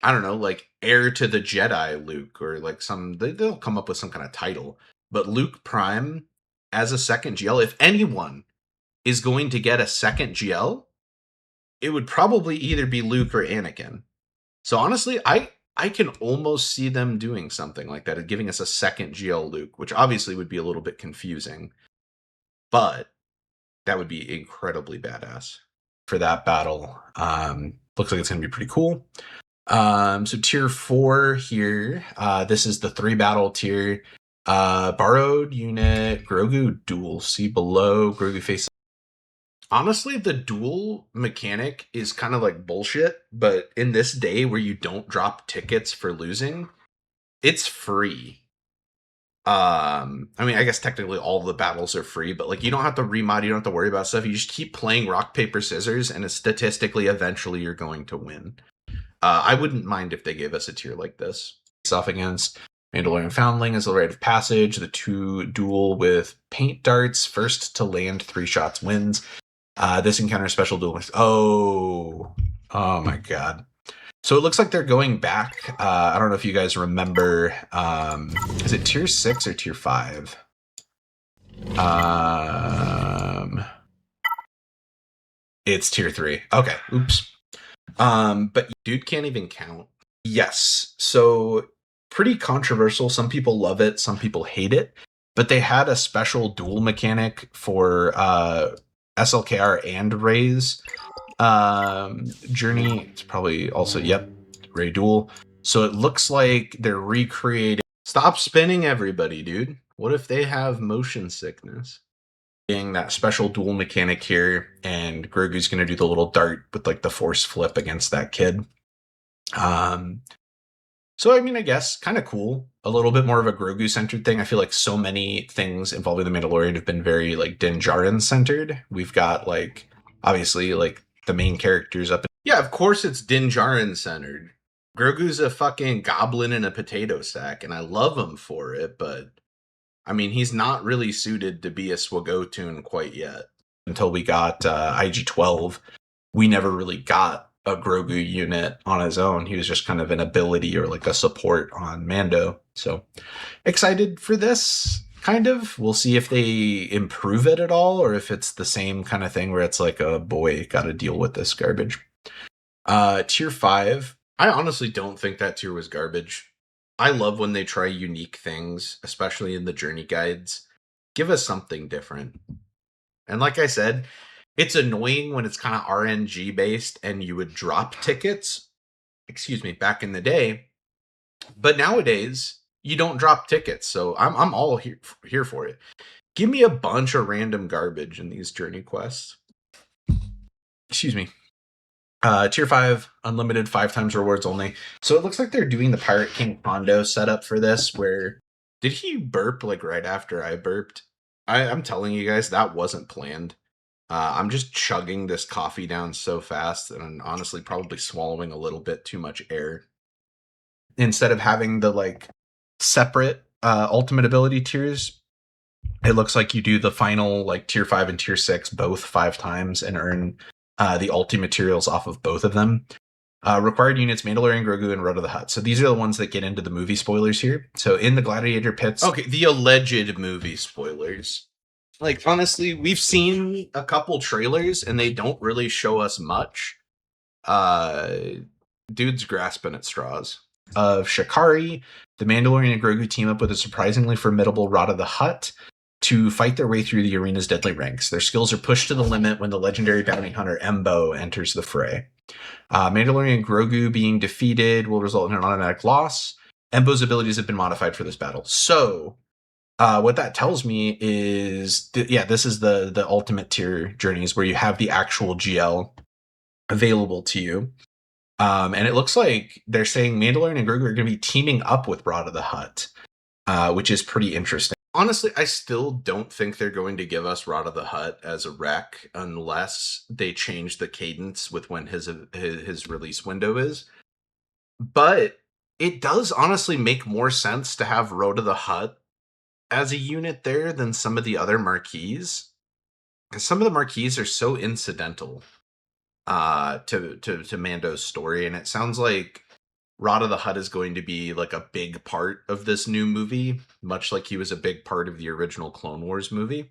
I don't know, like heir to the Jedi Luke, or like they'll come up with some kind of title. But Luke Prime as a second GL, if anyone is going to get a second GL, it would probably either be Luke or Anakin. So honestly, I can almost see them doing something like that, giving us a second GL Luke, which obviously would be a little bit confusing, but that would be incredibly badass for that battle. Looks like it's going to be pretty cool. So tier 4 here, this is the 3 battle tier. Borrowed unit, Grogu duel. See below, Grogu face. Honestly, the duel mechanic is kind of like bullshit, but in this day where you don't drop tickets for losing, it's free. I mean, I guess technically all the battles are free, but like you don't have to remod, you don't have to worry about stuff. You just keep playing rock, paper, scissors, and it's statistically eventually you're going to win. I wouldn't mind if they gave us a tier like this. Face off against Mandalorian Foundling as the rite of passage. The 2 duel with paint darts. First to land 3 shots wins. This encounter special duel with oh my god. So it looks like they're going back. I don't know if you guys remember. Is it tier 6 or tier 5? It's tier 3. Okay. Oops. But dude can't even count. Yes. So pretty controversial. Some people love it. Some people hate it. But they had a special duel mechanic for SLKR and Ray's journey. It's probably also, yep, Ray duel. So it looks like they're recreating. Stop spinning, everybody, dude. What if they have motion sickness? That special duel mechanic here, and Grogu's gonna do the little dart with like the force flip against that kid. So I mean, I guess kind of cool. A little bit more of a Grogu centered thing. I feel like so many things involving the Mandalorian have been very like Din Djarin centered. We've got like obviously like the main characters up. Yeah, of course it's Din Djarin centered. Grogu's a fucking goblin in a potato sack, and I love him for it, but I mean, he's not really suited to be a SWGoH tune quite yet. Until we got IG-12, we never really got a Grogu unit on his own. He was just kind of an ability or like a support on Mando. So excited for this, kind of. We'll see if they improve it at all, or if it's the same kind of thing where it's like, oh boy, gotta deal with this garbage. Tier 5. I honestly don't think that tier was garbage. I love when they try unique things, especially in the journey guides. Give us something different. And like I said, it's annoying when it's kind of RNG based and you would drop tickets, back in the day. But nowadays, you don't drop tickets. So I'm all here for it. Give me a bunch of random garbage in these journey quests. Tier 5, unlimited 5 times rewards only. So it looks like they're doing the Pirate King Hondo setup for this, where did he burp like right after I burped? I'm telling you guys, that wasn't planned. I'm just chugging this coffee down so fast, and I'm honestly probably swallowing a little bit too much air. Instead of having the like separate ultimate ability tiers, it looks like you do the final like tier 5 and tier 6 both 5 times and earn the ulti materials off of both of them. Required units, Mandalorian Grogu and Road of the Hutt. So these are the ones that get into the movie spoilers here. So in the Gladiator pits. Okay, the alleged movie spoilers. Like, honestly, we've seen a couple trailers and they don't really show us much. Dude's grasping at straws. Of Shikari, the Mandalorian and Grogu team up with a surprisingly formidable Rod of the Hutt. to fight their way through the arena's deadly ranks. Their skills are pushed to the limit when the legendary bounty hunter Embo enters the fray. Mandalorian Grogu being defeated will result in an automatic loss. Embo's abilities have been modified for this battle. So, what that tells me is, this is the ultimate tier journeys where you have the actual GL available to you. And it looks like they're saying Mandalorian and Grogu are going to be teaming up with Rod of the Hutt, which is pretty interesting. Honestly, I still don't think they're going to give us Rod of the Hutt as a rec unless they change the cadence with when his release window is. But it does honestly make more sense to have Rod of the Hutt as a unit there than some of the other marquees. Because some of the marquees are so incidental to Mando's story, and it sounds like Rod of the Hutt is going to be like a big part of this new movie, much like he was a big part of the original Clone Wars movie.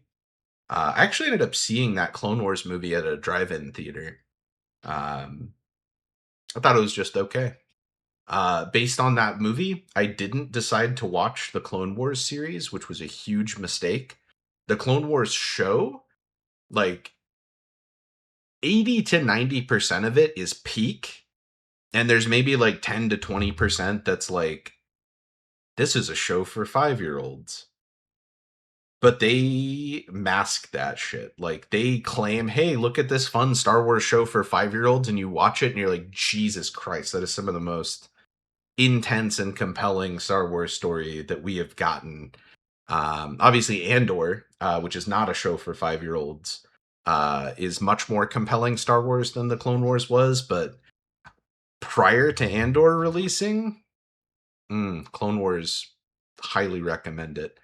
I actually ended up seeing that Clone Wars movie at a drive-in theater. I thought it was just okay. Based on that movie, I didn't decide to watch the Clone Wars series, which was a huge mistake. The Clone Wars show, like 80 to 90% of it is peak. And there's maybe like 10 to 20% that's like, this is a show for 5-year-olds. But they mask that shit. Like, they claim, hey, look at this fun Star Wars show for 5-year-olds, and you watch it and you're like, Jesus Christ, that is some of the most intense and compelling Star Wars story that we have gotten. Obviously, Andor, which is not a show for 5-year-olds, is much more compelling Star Wars than the Clone Wars was, but prior to Andor releasing, Clone Wars, highly recommend it.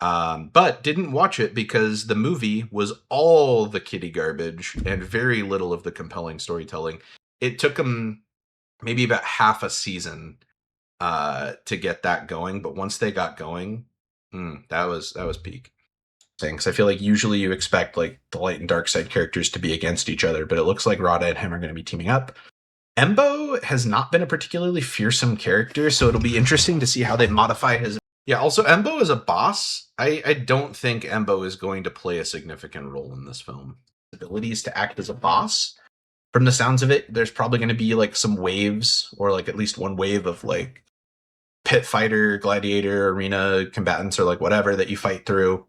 But didn't watch it because the movie was all the kiddie garbage and very little of the compelling storytelling. It took them maybe about half a season to get that going, but once they got going, that was peak. Because I feel like usually you expect like the light and dark side characters to be against each other, but it looks like Rada and him are going to be teaming up. Embo has not been a particularly fearsome character, so it'll be interesting to see how they modify his... Yeah, also, Embo is a boss. I don't think Embo is going to play a significant role in this film. Abilities to act as a boss. From the sounds of it, there's probably going to be like some waves, or like at least one wave of like pit fighter, gladiator, arena combatants, or like whatever that you fight through.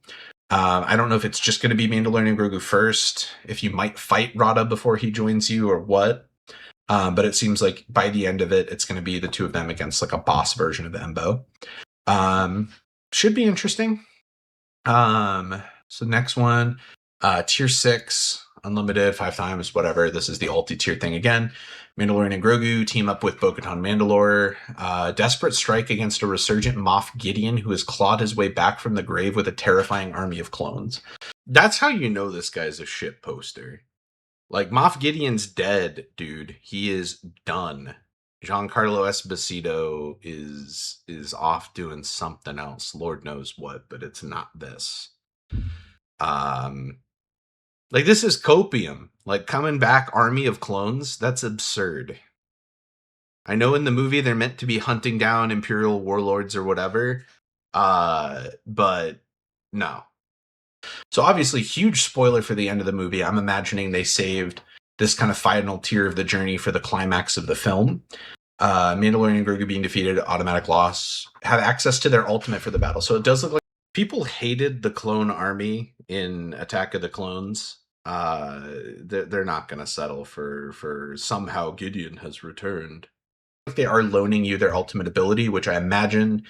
I don't know if it's just going to be Mandalorian and Grogu first, if you might fight Rada before he joins you, or what. But it seems like by the end of it, it's going to be the two of them against like a boss version of Embo. Should be interesting. So next one, tier 6, unlimited, 5 times, whatever. This is the ulti-tier thing again. Mandalorian and Grogu team up with Bo-Katan Mandalore. Desperate strike against a resurgent Moff Gideon who has clawed his way back from the grave with a terrifying army of clones. That's how you know this guy's a shit poster. Like, Moff Gideon's dead, dude. He is done. Giancarlo Esposito is off doing something else. Lord knows what, but it's not this. Like, this is copium. Like, coming back army of clones, that's absurd. I know in the movie they're meant to be hunting down Imperial warlords or whatever, but no. So obviously, huge spoiler for the end of the movie. I'm imagining they saved this kind of final tier of the journey for the climax of the film. Mandalorian and Grogu being defeated, automatic loss, have access to their ultimate for the battle. So it does look like people hated the clone army in Attack of the Clones. They're not going to settle for somehow Gideon has returned. If they are loaning you their ultimate ability, which I imagine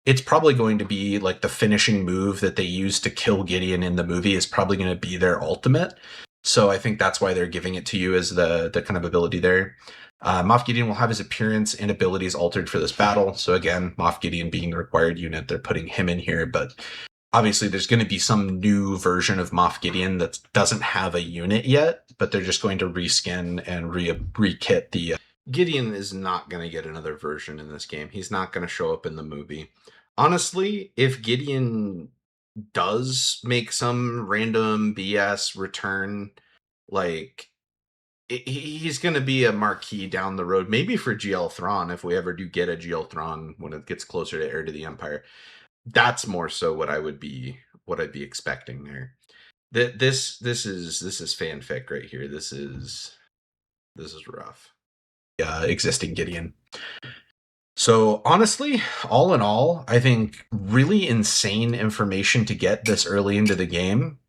it's probably going to be like the finishing move that they use to kill Gideon in the movie is probably going to be their ultimate. So I think that's why they're giving it to you as the kind of ability there. Moff Gideon will have his appearance and abilities altered for this battle. So again, Moff Gideon being the required unit, they're putting him in here. But obviously there's going to be some new version of Moff Gideon that doesn't have a unit yet, but they're just going to reskin and re-kit the... Gideon is not going to get another version in this game. He's not going to show up in the movie. Honestly, if Gideon does make some random BS return, like, he's going to be a marquee down the road, maybe for GL Thrawn, if we ever do get a GL Thrawn when it gets closer to Heir to the Empire. That's more so what I would be what I'd be expecting there. This is fanfic right here. This is rough. Existing Gideon. So honestly, all in all, I think really insane information to get this early into the game.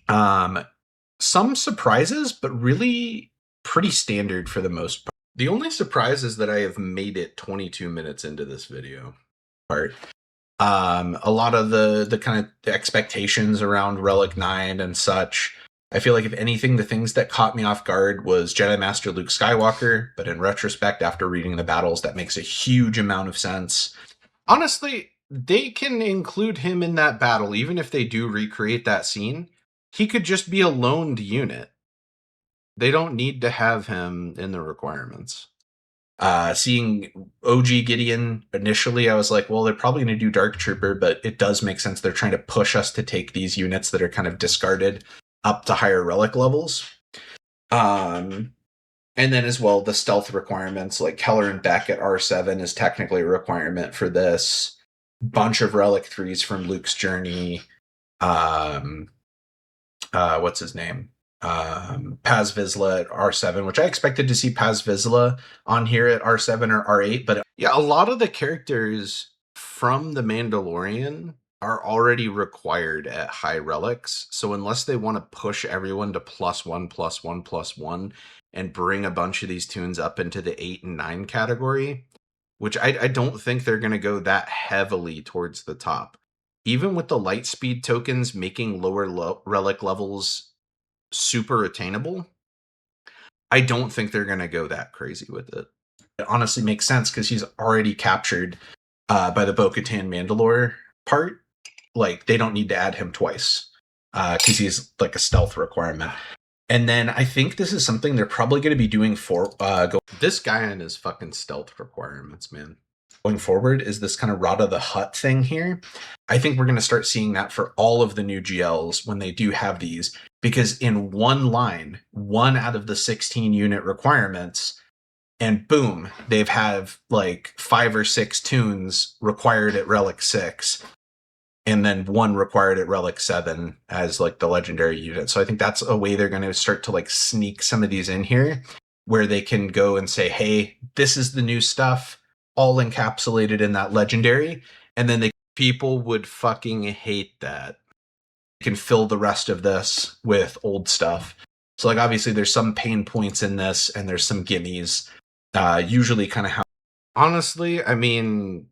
Some surprises, but really pretty standard for the most part. The only surprise is that I have made it 22 minutes into this video. A lot of the kind of the expectations around Relic 9 and such. I feel like if anything, the things that caught me off guard was Jedi Master Luke Skywalker, but in retrospect, after reading the battles, that makes a huge amount of sense. Honestly, they can include him in that battle, even if they do recreate that scene. He could just be a loaned unit. They don't need to have him in the requirements. Seeing OG Gideon initially, I was like, well, they're probably going to do Dark Trooper, but it does make sense. They're trying to push us to take these units that are kind of discarded up to higher relic levels. And then as well, the stealth requirements, like Keller and Beck at R7 is technically a requirement for this. Bunch of Relic 3s from Luke's Journey. What's his name? Paz Vizsla at R7, which I expected to see Paz Vizsla on here at R7 or R8, but yeah, a lot of the characters from The Mandalorian are already required at high relics. So unless they want to push everyone to +1/+1/+1 and bring a bunch of these tunes up into the 8 and 9 category, which I don't think they're going to go that heavily towards the top. Even with the light speed tokens making lower relic levels super attainable, I don't think they're going to go that crazy with it. It honestly makes sense because he's already captured by the Bo-Katan Mandalore part. Like, they don't need to add him twice because he's like a stealth requirement. And then I think this is something they're probably going to be doing for this guy and his fucking stealth requirements, man. Going forward is this kind of Rada the Hutt thing here. I think we're going to start seeing that for all of the new GLs when they do have these, because in one line, 1 out of the 16 unit requirements, and boom, they've have like 5 or 6 tunes required at Relic 6, and then 1 required at Relic 7 as like the legendary unit. So I think that's a way they're going to start to like sneak some of these in here, where they can go and say, hey, this is the new stuff, all encapsulated in that legendary, and then people would fucking hate that. They can fill the rest of this with old stuff. So like obviously there's some pain points in this, and there's some gimmies. Usually kind of how. Honestly, I mean,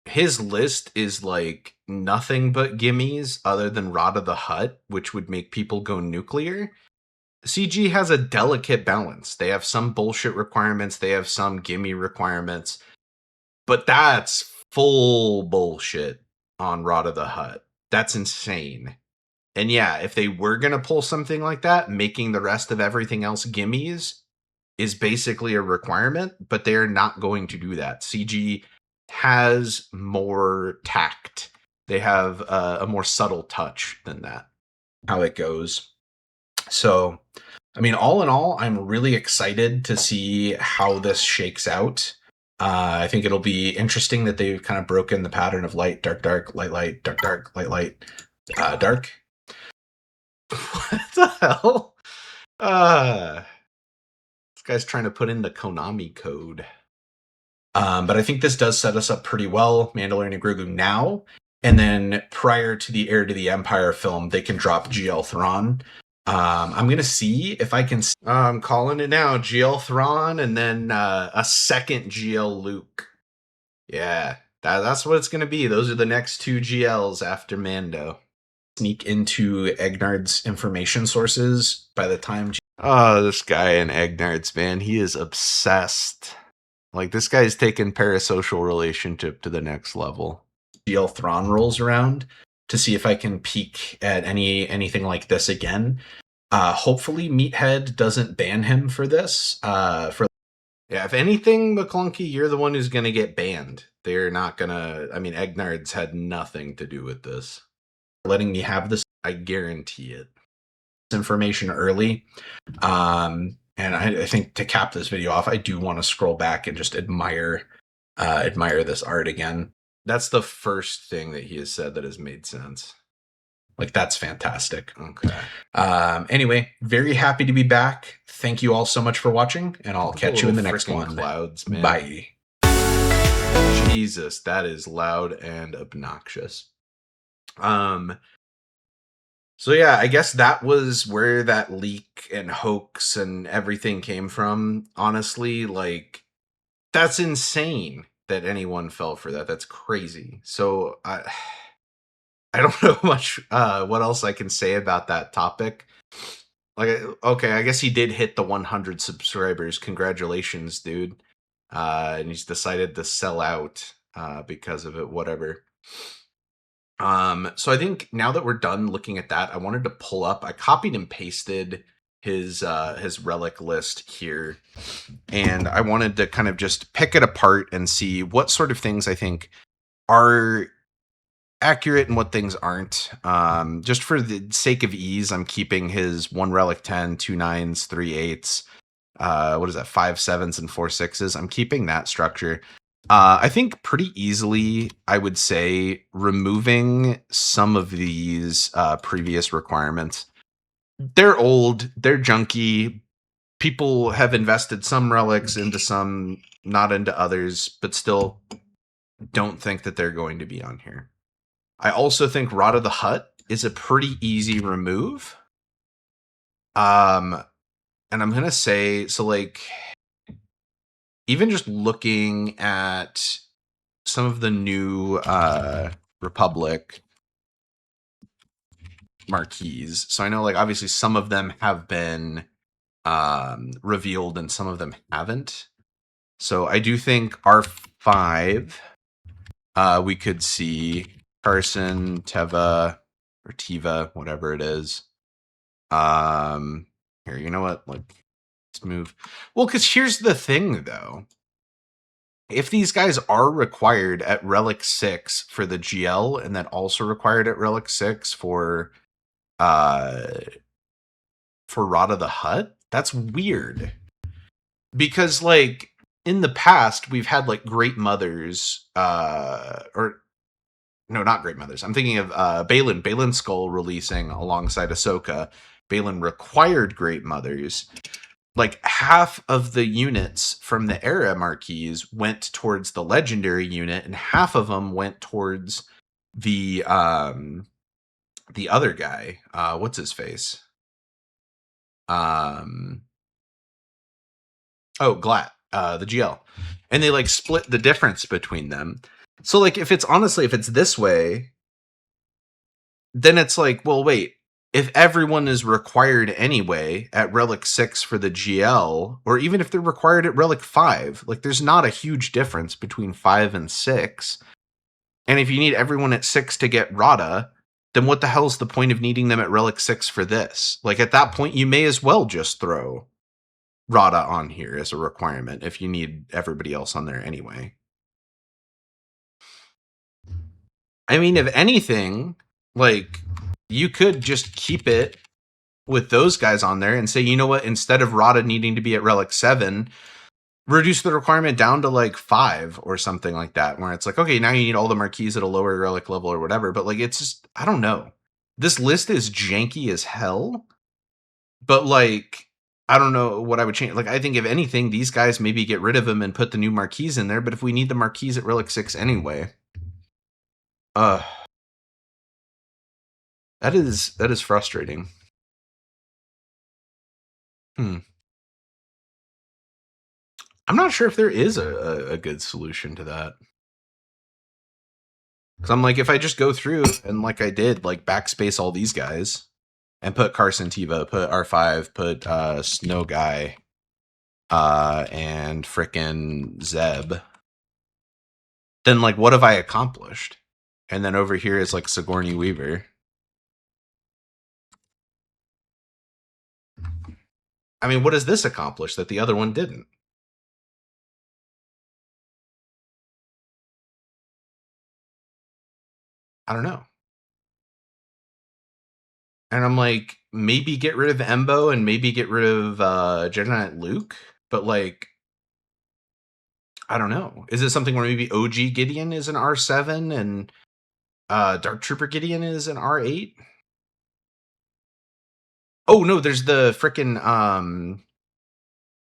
his list is like nothing but gimmies other than Rada the Hutt, which would make people go nuclear. CG has a delicate balance. They have some bullshit requirements, they have some gimme requirements, but that's full bullshit on Rada the Hutt. That's insane. And yeah, if they were going to pull something like that, making the rest of everything else gimmies is basically a requirement, but they're not going to do that. CG has more tact. They have a more subtle touch than that, how it goes. So, I mean, all in all, I'm really excited to see how this shakes out. I think it'll be interesting that they've kind of broken the pattern of light, dark, dark, light, light, dark, dark, light, light, dark. What the hell? This guy's trying to put in the Konami code. But I think this does set us up pretty well. Mandalorian Grogu now, and then prior to the Heir to the Empire film, they can drop GL Thrawn. I'm gonna see if I can. I'm calling it now. GL Thrawn, and then a second GL Luke. Yeah, that's what it's gonna be. Those are the next 2 GLs after Mando. Sneak into Egnard's information sources by the time. Oh, this guy in Egnard's, man, he is obsessed. Like, this guy's taking parasocial relationship to the next level. GL Thrawn rolls around to see if I can peek at anything like this again. Hopefully Meathead doesn't ban him for this. Yeah, if anything, Maclunkey, you're the one who's going to get banned. They're not going to... I mean, Egnard's had nothing to do with this. Letting me have this, I guarantee it. Information early. And I think to cap this video off, I do want to scroll back and just admire this art again. That's the first thing that he has said that has made sense. Like, that's fantastic. Okay. Anyway, very happy to be back. Thank you all so much for watching, and I'll catch you in the next Frickin' one. Clouds, man. Bye. Jesus, that is loud and obnoxious. So yeah, I guess that was where that leak and hoax and everything came from. Honestly, like, that's insane that anyone fell for that. That's crazy. So I don't know much what else I can say about that topic. Like, okay, I guess he did hit the 100 subscribers. Congratulations, dude. And he's decided to sell out because of it, whatever. So I think now that we're done looking at that, I wanted to pull up, I copied and pasted his relic list here, and I wanted to kind of just pick it apart and see what sort of things I think are accurate and what things aren't. Just for the sake of ease, I'm keeping his 1 relic 10, 2 9s, 3 8s, what is that, 5 7s and 4 6s. I'm keeping that structure. I think pretty easily, I would say, removing some of these previous requirements. They're old, they're junky. People have invested some relics into some, not into others, but still don't think that they're going to be on here. I also think Rot of the Hutt is a pretty easy remove. And I'm going to say, so like, even just looking at some of the new Republic marquees. So I know, like, obviously some of them have been revealed and some of them haven't. So I do think R5, we could see Carson, Teva, or Tiva, whatever it is. Here, you know what? Like, let's move. Well, because here's the thing, though. If these guys are required at Relic 6 for the GL, and then also required at Relic 6 for Rot of the Hutt, that's weird. Because, like, in the past, we've had, like, Great Mothers, or no, not Great Mothers. I'm thinking of Balin Skull releasing alongside Ahsoka. Balin required Great Mothers. Like, half of the units from the era marquees went towards the legendary unit, and half of them went towards the other guy. What's his face? Glatt, the GL. And they, like, split the difference between them. So, like, if it's this way, then it's like, well, wait, if everyone is required anyway at Relic 6 for the GL, or even if they're required at Relic 5, like, there's not a huge difference between 5 and 6. And if you need everyone at 6 to get Rada, then what the hell's the point of needing them at Relic 6 for this? Like, at that point, you may as well just throw Rada on here as a requirement if you need everybody else on there anyway. I mean, if anything, like, you could just keep it with those guys on there and say, you know what, instead of Rada needing to be at Relic 7, reduce the requirement down to like 5 or something like that, where it's like, okay, now you need all the marquees at a lower Relic level or whatever. But, like, it's just, I don't know. This list is janky as hell, but, like, I don't know what I would change. Like, I think if anything, these guys maybe get rid of them and put the new marquees in there. But if we need the marquees at Relic 6 anyway, that is frustrating. I'm not sure if there is a good solution to that. Because I'm like, if I just go through and, like I did, like, backspace all these guys and put Carson Tiva, put R5, put Snow Guy, and frickin' Zeb, then, like, what have I accomplished? And then over here is, like, Sigourney Weaver. I mean, what does this accomplish that the other one didn't? I don't know. And I'm like, maybe get rid of Embo and maybe get rid of Jedi Knight Luke, but, like, I don't know. Is it something where maybe OG Gideon is an R7 and Dark Trooper Gideon is an R8? Oh no, there's the frickin'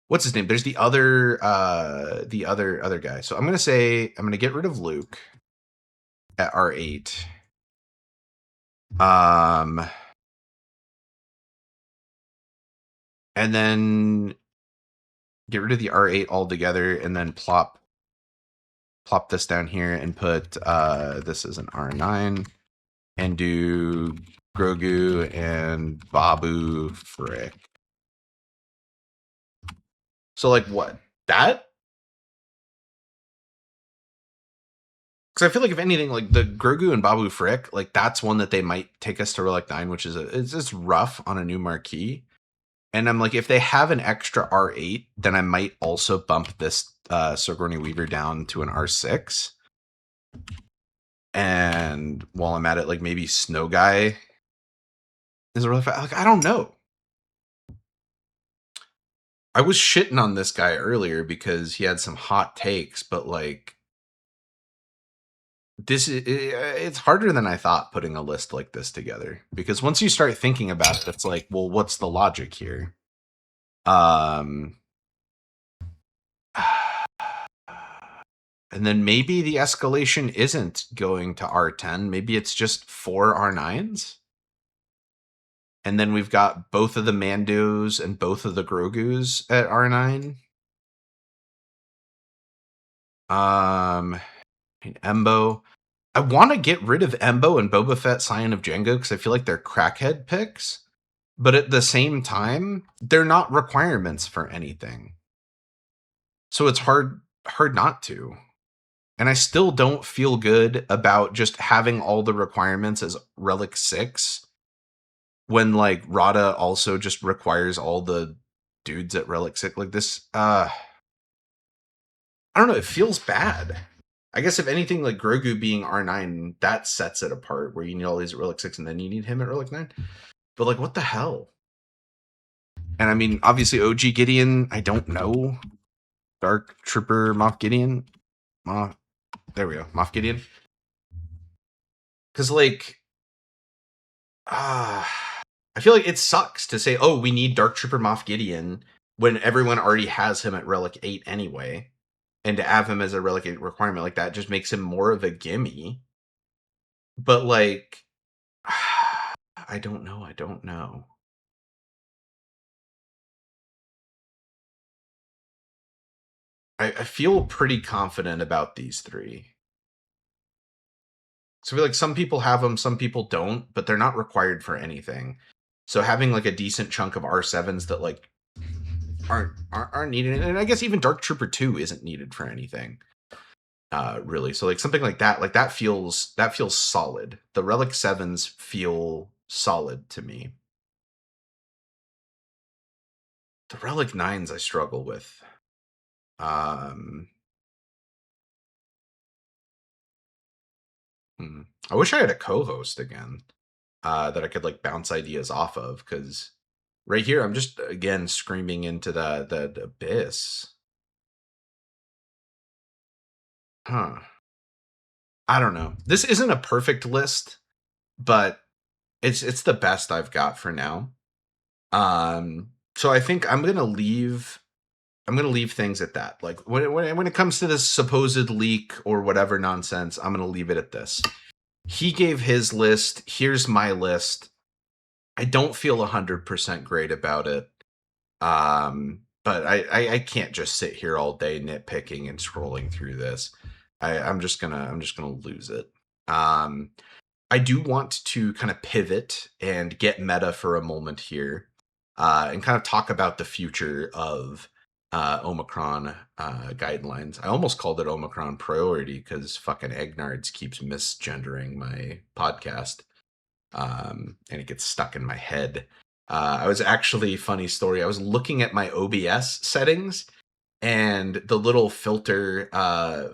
what's his name? There's the other guy. So I'm gonna get rid of Luke at R8. And then get rid of the R8 altogether, and then plop this down here and put this as an R9, and do Grogu and Babu Frick. So like what? That? Because I feel like if anything, like the Grogu and Babu Frick, like that's one that they might take us to Relic 9, which is it's rough on a new marquee. And I'm like, if they have an extra R8, then I might also bump this Sigourney Weaver down to an R6. And while I'm at it, like maybe Snow Guy is a really like I don't know. I was shitting on this guy earlier because he had some hot takes, but like this is it's harder than I thought putting a list like this together, because once you start thinking about it, it's like, well, what's the logic here? And then maybe the escalation isn't going to R10. Maybe it's just 4 R9s. And then we've got both of the Mandos and both of the Grogus at R9. And Embo. I want to get rid of Embo and Boba Fett Scion of Django because I feel like they're crackhead picks. But at the same time, they're not requirements for anything. So it's hard not to. And I still don't feel good about just having all the requirements as Relic 6 when like Rada also just requires all the dudes at Relic 6. Like this, I don't know, it feels bad. I guess if anything, like Grogu being R9, that sets it apart, where you need all these at Relic 6 and then you need him at Relic 9. But like, what the hell? And I mean, obviously OG Gideon, I don't know. Dark Trooper Moff Gideon. There we go, Moff Gideon. Because like, I feel like it sucks to say, oh, we need Dark Trooper Moff Gideon when everyone already has him at Relic 8 anyway. And to have him as a Relic 8 requirement like that just makes him more of a gimme. But like, I don't know. I feel pretty confident about these three. So I feel like some people have them, some people don't, but they're not required for anything. So having like a decent chunk of R7s that like aren't needed, and I guess even Dark Trooper 2 isn't needed for anything. Really. So like something like that feels solid. The Relic 7s feel solid to me. The Relic 9s I struggle with. I wish I had a co-host again that I could like bounce ideas off of, because right here I'm just again screaming into the abyss. Huh. I don't know. This isn't a perfect list, but it's the best I've got for now. So I think I'm gonna leave things at that. Like when it comes to this supposed leak or whatever nonsense, I'm gonna leave it at this. He gave his list. Here's my list. I don't feel 100% great about it. But I can't just sit here all day nitpicking and scrolling through this. I'm just gonna lose it. I do want to kind of pivot and get meta for a moment here, and kind of talk about the future of Omicron guidelines. I almost called it Omicron priority because fucking Egnards keeps misgendering my podcast, and it gets stuck in my head. I was actually, funny story, I was looking at my OBS settings, and the little filter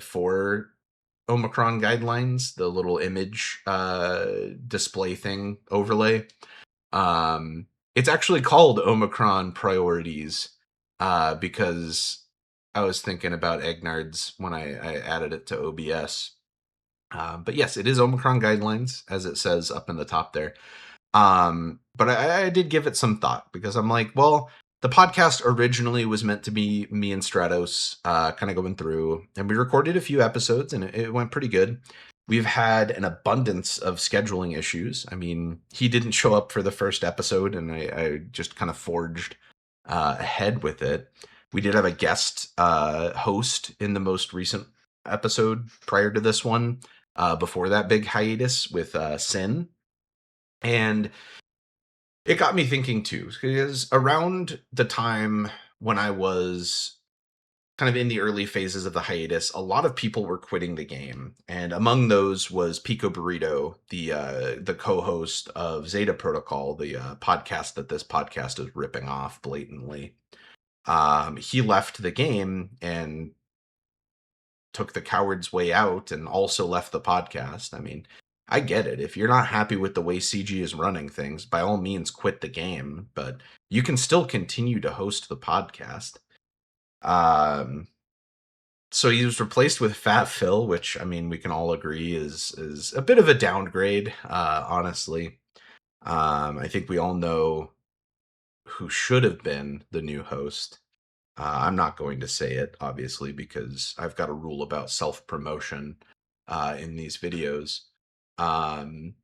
for Omicron guidelines, the little image display thing overlay, it's actually called Omicron priorities, because I was thinking about Egnards when I added it to OBS. But yes, it is Omicron guidelines, as it says up in the top there. But I did give it some thought because I'm like, well, the podcast originally was meant to be me and Stratos kind of going through, and we recorded a few episodes and it went pretty good. We've had an abundance of scheduling issues. I mean, he didn't show up for the first episode, and I just kind of forged ahead with it. We did have a guest host in the most recent episode prior to this one, before that big hiatus with Sin. And it got me thinking too, because around the time when I was kind of in the early phases of the hiatus, a lot of people were quitting the game, and among those was Pico Burrito, the co-host of Zeta Protocol, the podcast that this podcast is ripping off blatantly. He left the game and took the coward's way out, and also left the podcast. I mean, I get it. If you're not happy with the way CG is running things, by all means quit the game, but you can still continue to host the podcast. So he was replaced with Fat Phil, which I mean we can all agree is a bit of a downgrade, honestly. I think we all know who should have been the new host. I'm not going to say it, obviously, because I've got a rule about self-promotion in these videos. Um,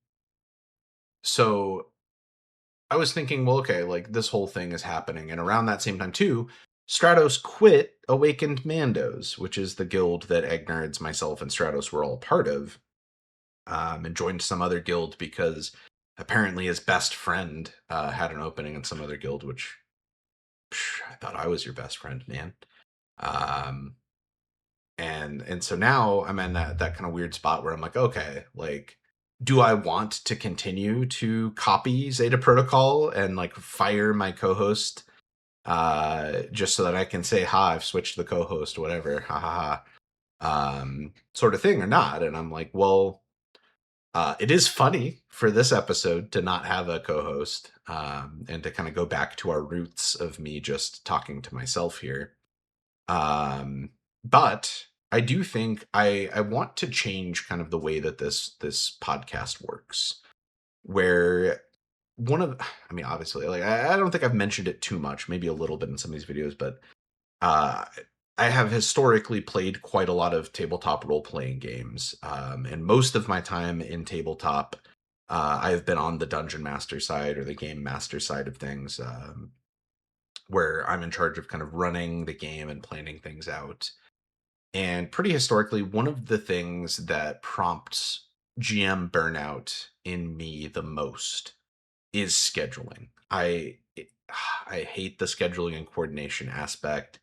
so I was thinking, well, okay, like this whole thing is happening. And around that same time, too, Stratos quit Awakened Mandos, which is the guild that Egnards, myself, and Stratos were all a part of, and joined some other guild because apparently his best friend had an opening in some other guild, which I thought I was your best friend, man. Um, and so now I'm in that kind of weird spot where I'm like, okay, like, do I want to continue to copy Zeta Protocol and like fire my co-host just so that I can say, ha, I've switched the co-host, whatever, ha ha ha, sort of thing, or not? And I'm like, well, it is funny for this episode to not have a co-host, and to kind of go back to our roots of me just talking to myself here. But I do think I want to change kind of the way that this podcast works. Where one of, I mean, obviously, like I don't think I've mentioned it too much, maybe a little bit in some of these videos, but uh, I have historically played quite a lot of tabletop role playing games, and most of my time in tabletop, I have been on the dungeon master side or the game master side of things, where I'm in charge of kind of running the game and planning things out. And pretty historically, one of the things that prompts GM burnout in me the most is scheduling. I hate the scheduling and coordination aspect.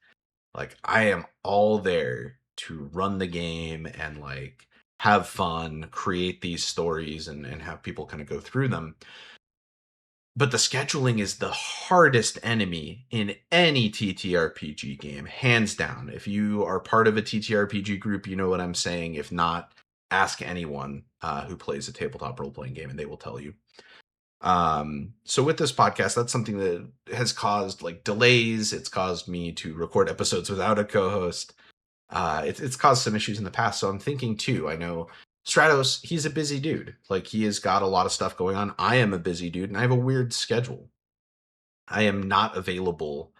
Like I am all there to run the game and like have fun, create these stories and have people kind of go through them. But the scheduling is the hardest enemy in any TTRPG game, hands down. If you are part of a TTRPG group, you know what I'm saying. If not, ask anyone who plays a tabletop role playing game and they will tell you. So with this podcast, that's something that has caused like delays. It's caused me to record episodes without a co-host. It's caused some issues in the past. So I'm thinking too, I know Stratos, he's a busy dude. Like he has got a lot of stuff going on. I am a busy dude and I have a weird schedule. I am not available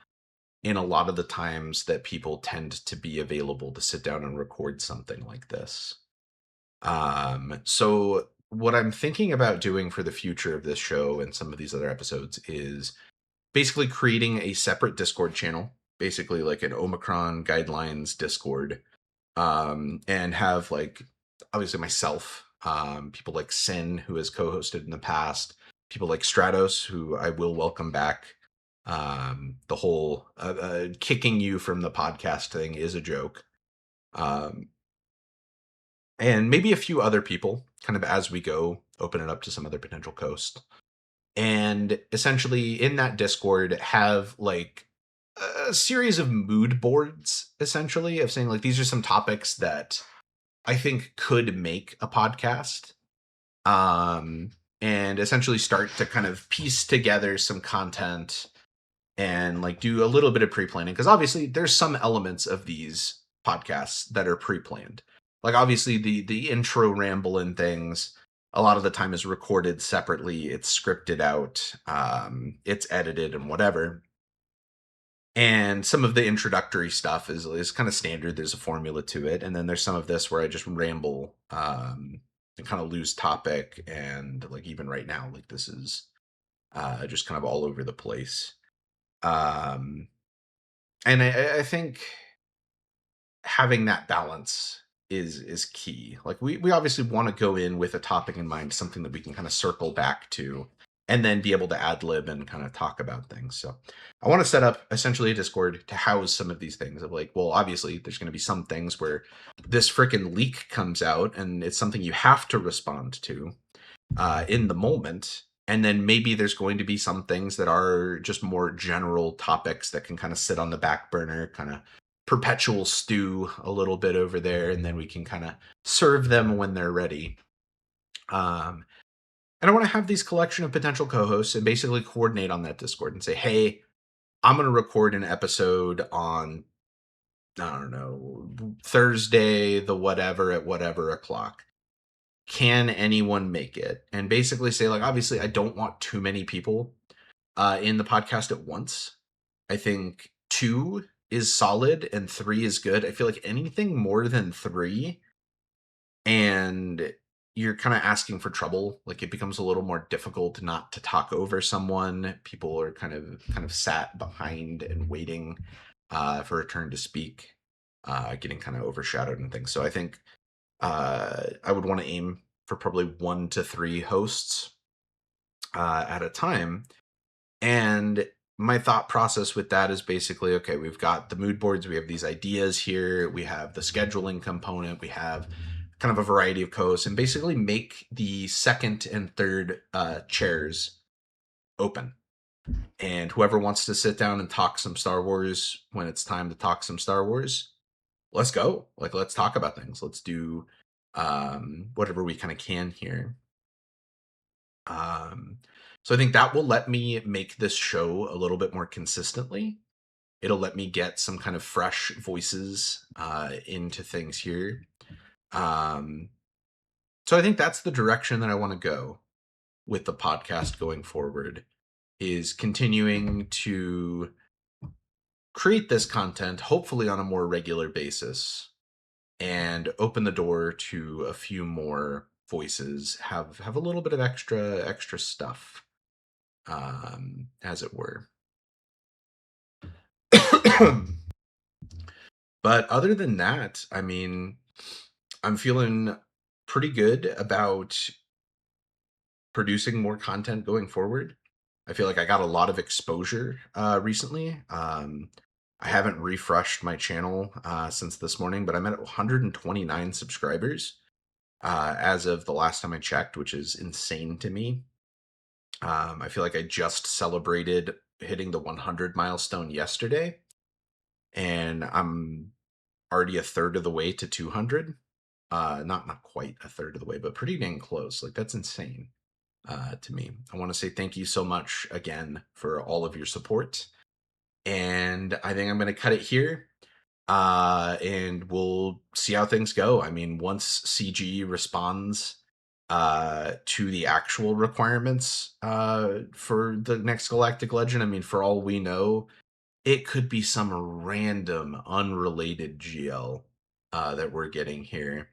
in a lot of the times that people tend to be available to sit down and record something like this. So what I'm thinking about doing for the future of this show and some of these other episodes is basically creating a separate Discord channel, basically like an Omicron Guidelines Discord, and have like obviously myself, people like Sin, who has co-hosted in the past, people like Stratos, who I will welcome back. The whole kicking you from the podcast thing is a joke. And maybe a few other people, kind of as we go, open it up to some other potential coast. And essentially in that Discord have like a series of mood boards, essentially, of saying like these are some topics that I think could make a podcast. And essentially start to kind of piece together some content and like do a little bit of pre-planning, because obviously there's some elements of these podcasts that are pre-planned. Like obviously the intro ramble and things, a lot of the time is recorded separately. It's scripted out. It's edited and whatever. And some of the introductory stuff is kind of standard. There's a formula to it. And then there's some of this where I just ramble and kind of lose topic. And like even right now, like this is just kind of all over the place. Um, and I think having that balance is key. Like we obviously want to go in with a topic in mind, something that we can kind of circle back to, and then be able to ad lib and kind of talk about things. So I want to set up essentially a Discord to house some of these things of like, well, obviously there's going to be some things where this freaking leak comes out and it's something you have to respond to in the moment. And then maybe there's going to be some things that are just more general topics that can kind of sit on the back burner, kind of perpetual stew a little bit over there, and then we can kind of serve them when they're ready. And I want to have these collection of potential co-hosts and basically coordinate on that Discord and say, hey, I'm going to record an episode on, I don't know, Thursday, the whatever at whatever o'clock. Can anyone make it? And basically say, like, obviously, I don't want too many people in the podcast at once. I think 2 is solid and 3 is good. I feel like anything more than 3 and you're kind of asking for trouble, like it becomes a little more difficult not to talk over someone. People are kind of sat behind and waiting for a turn to speak, getting kind of overshadowed and things. So I think I would want to aim for probably 1 to 3 hosts at a time. And my thought process with that is basically, okay, we've got the mood boards, we have these ideas here, we have the scheduling component, we have kind of a variety of co-hosts, and basically make the second and third chairs open. And whoever wants to sit down and talk some Star Wars when it's time to talk some Star Wars, let's go. Like, let's talk about things. Let's do whatever we kind of can here. So I think that will let me make this show a little bit more consistently. It'll let me get some kind of fresh voices into things here. So I think that's the direction that I want to go with the podcast going forward, is continuing to create this content, hopefully on a more regular basis, and open the door to a few more voices, have a little bit of extra stuff, as it were. But other than that, I mean, I'm feeling pretty good about producing more content going forward. I feel like I got a lot of exposure recently. I haven't refreshed my channel since this morning, but I'm at 129 subscribers as of the last time I checked, which is insane to me. I feel like I just celebrated hitting the 100 milestone yesterday, and I'm already a third of the way to 200. Not quite a third of the way, but pretty dang close. Like, that's insane to me. I want to say thank you so much again for all of your support. And I think I'm going to cut it here. And we'll see how things go. I mean, once CG responds to the actual requirements for the next Galactic Legend, I mean, for all we know, it could be some random unrelated GL that we're getting here.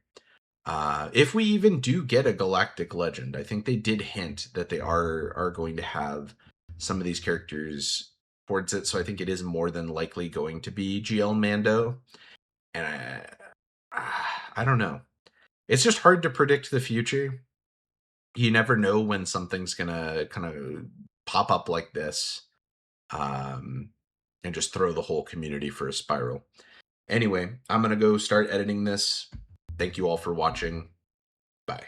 If we even do get a Galactic Legend, I think they did hint that they are going to have some of these characters towards it, so I think it is more than likely going to be GL Mando. And I don't know. It's just hard to predict the future. You never know when something's gonna kind of pop up like this, and just throw the whole community for a spiral. Anyway, I'm gonna go start editing this. Thank you all for watching. Bye.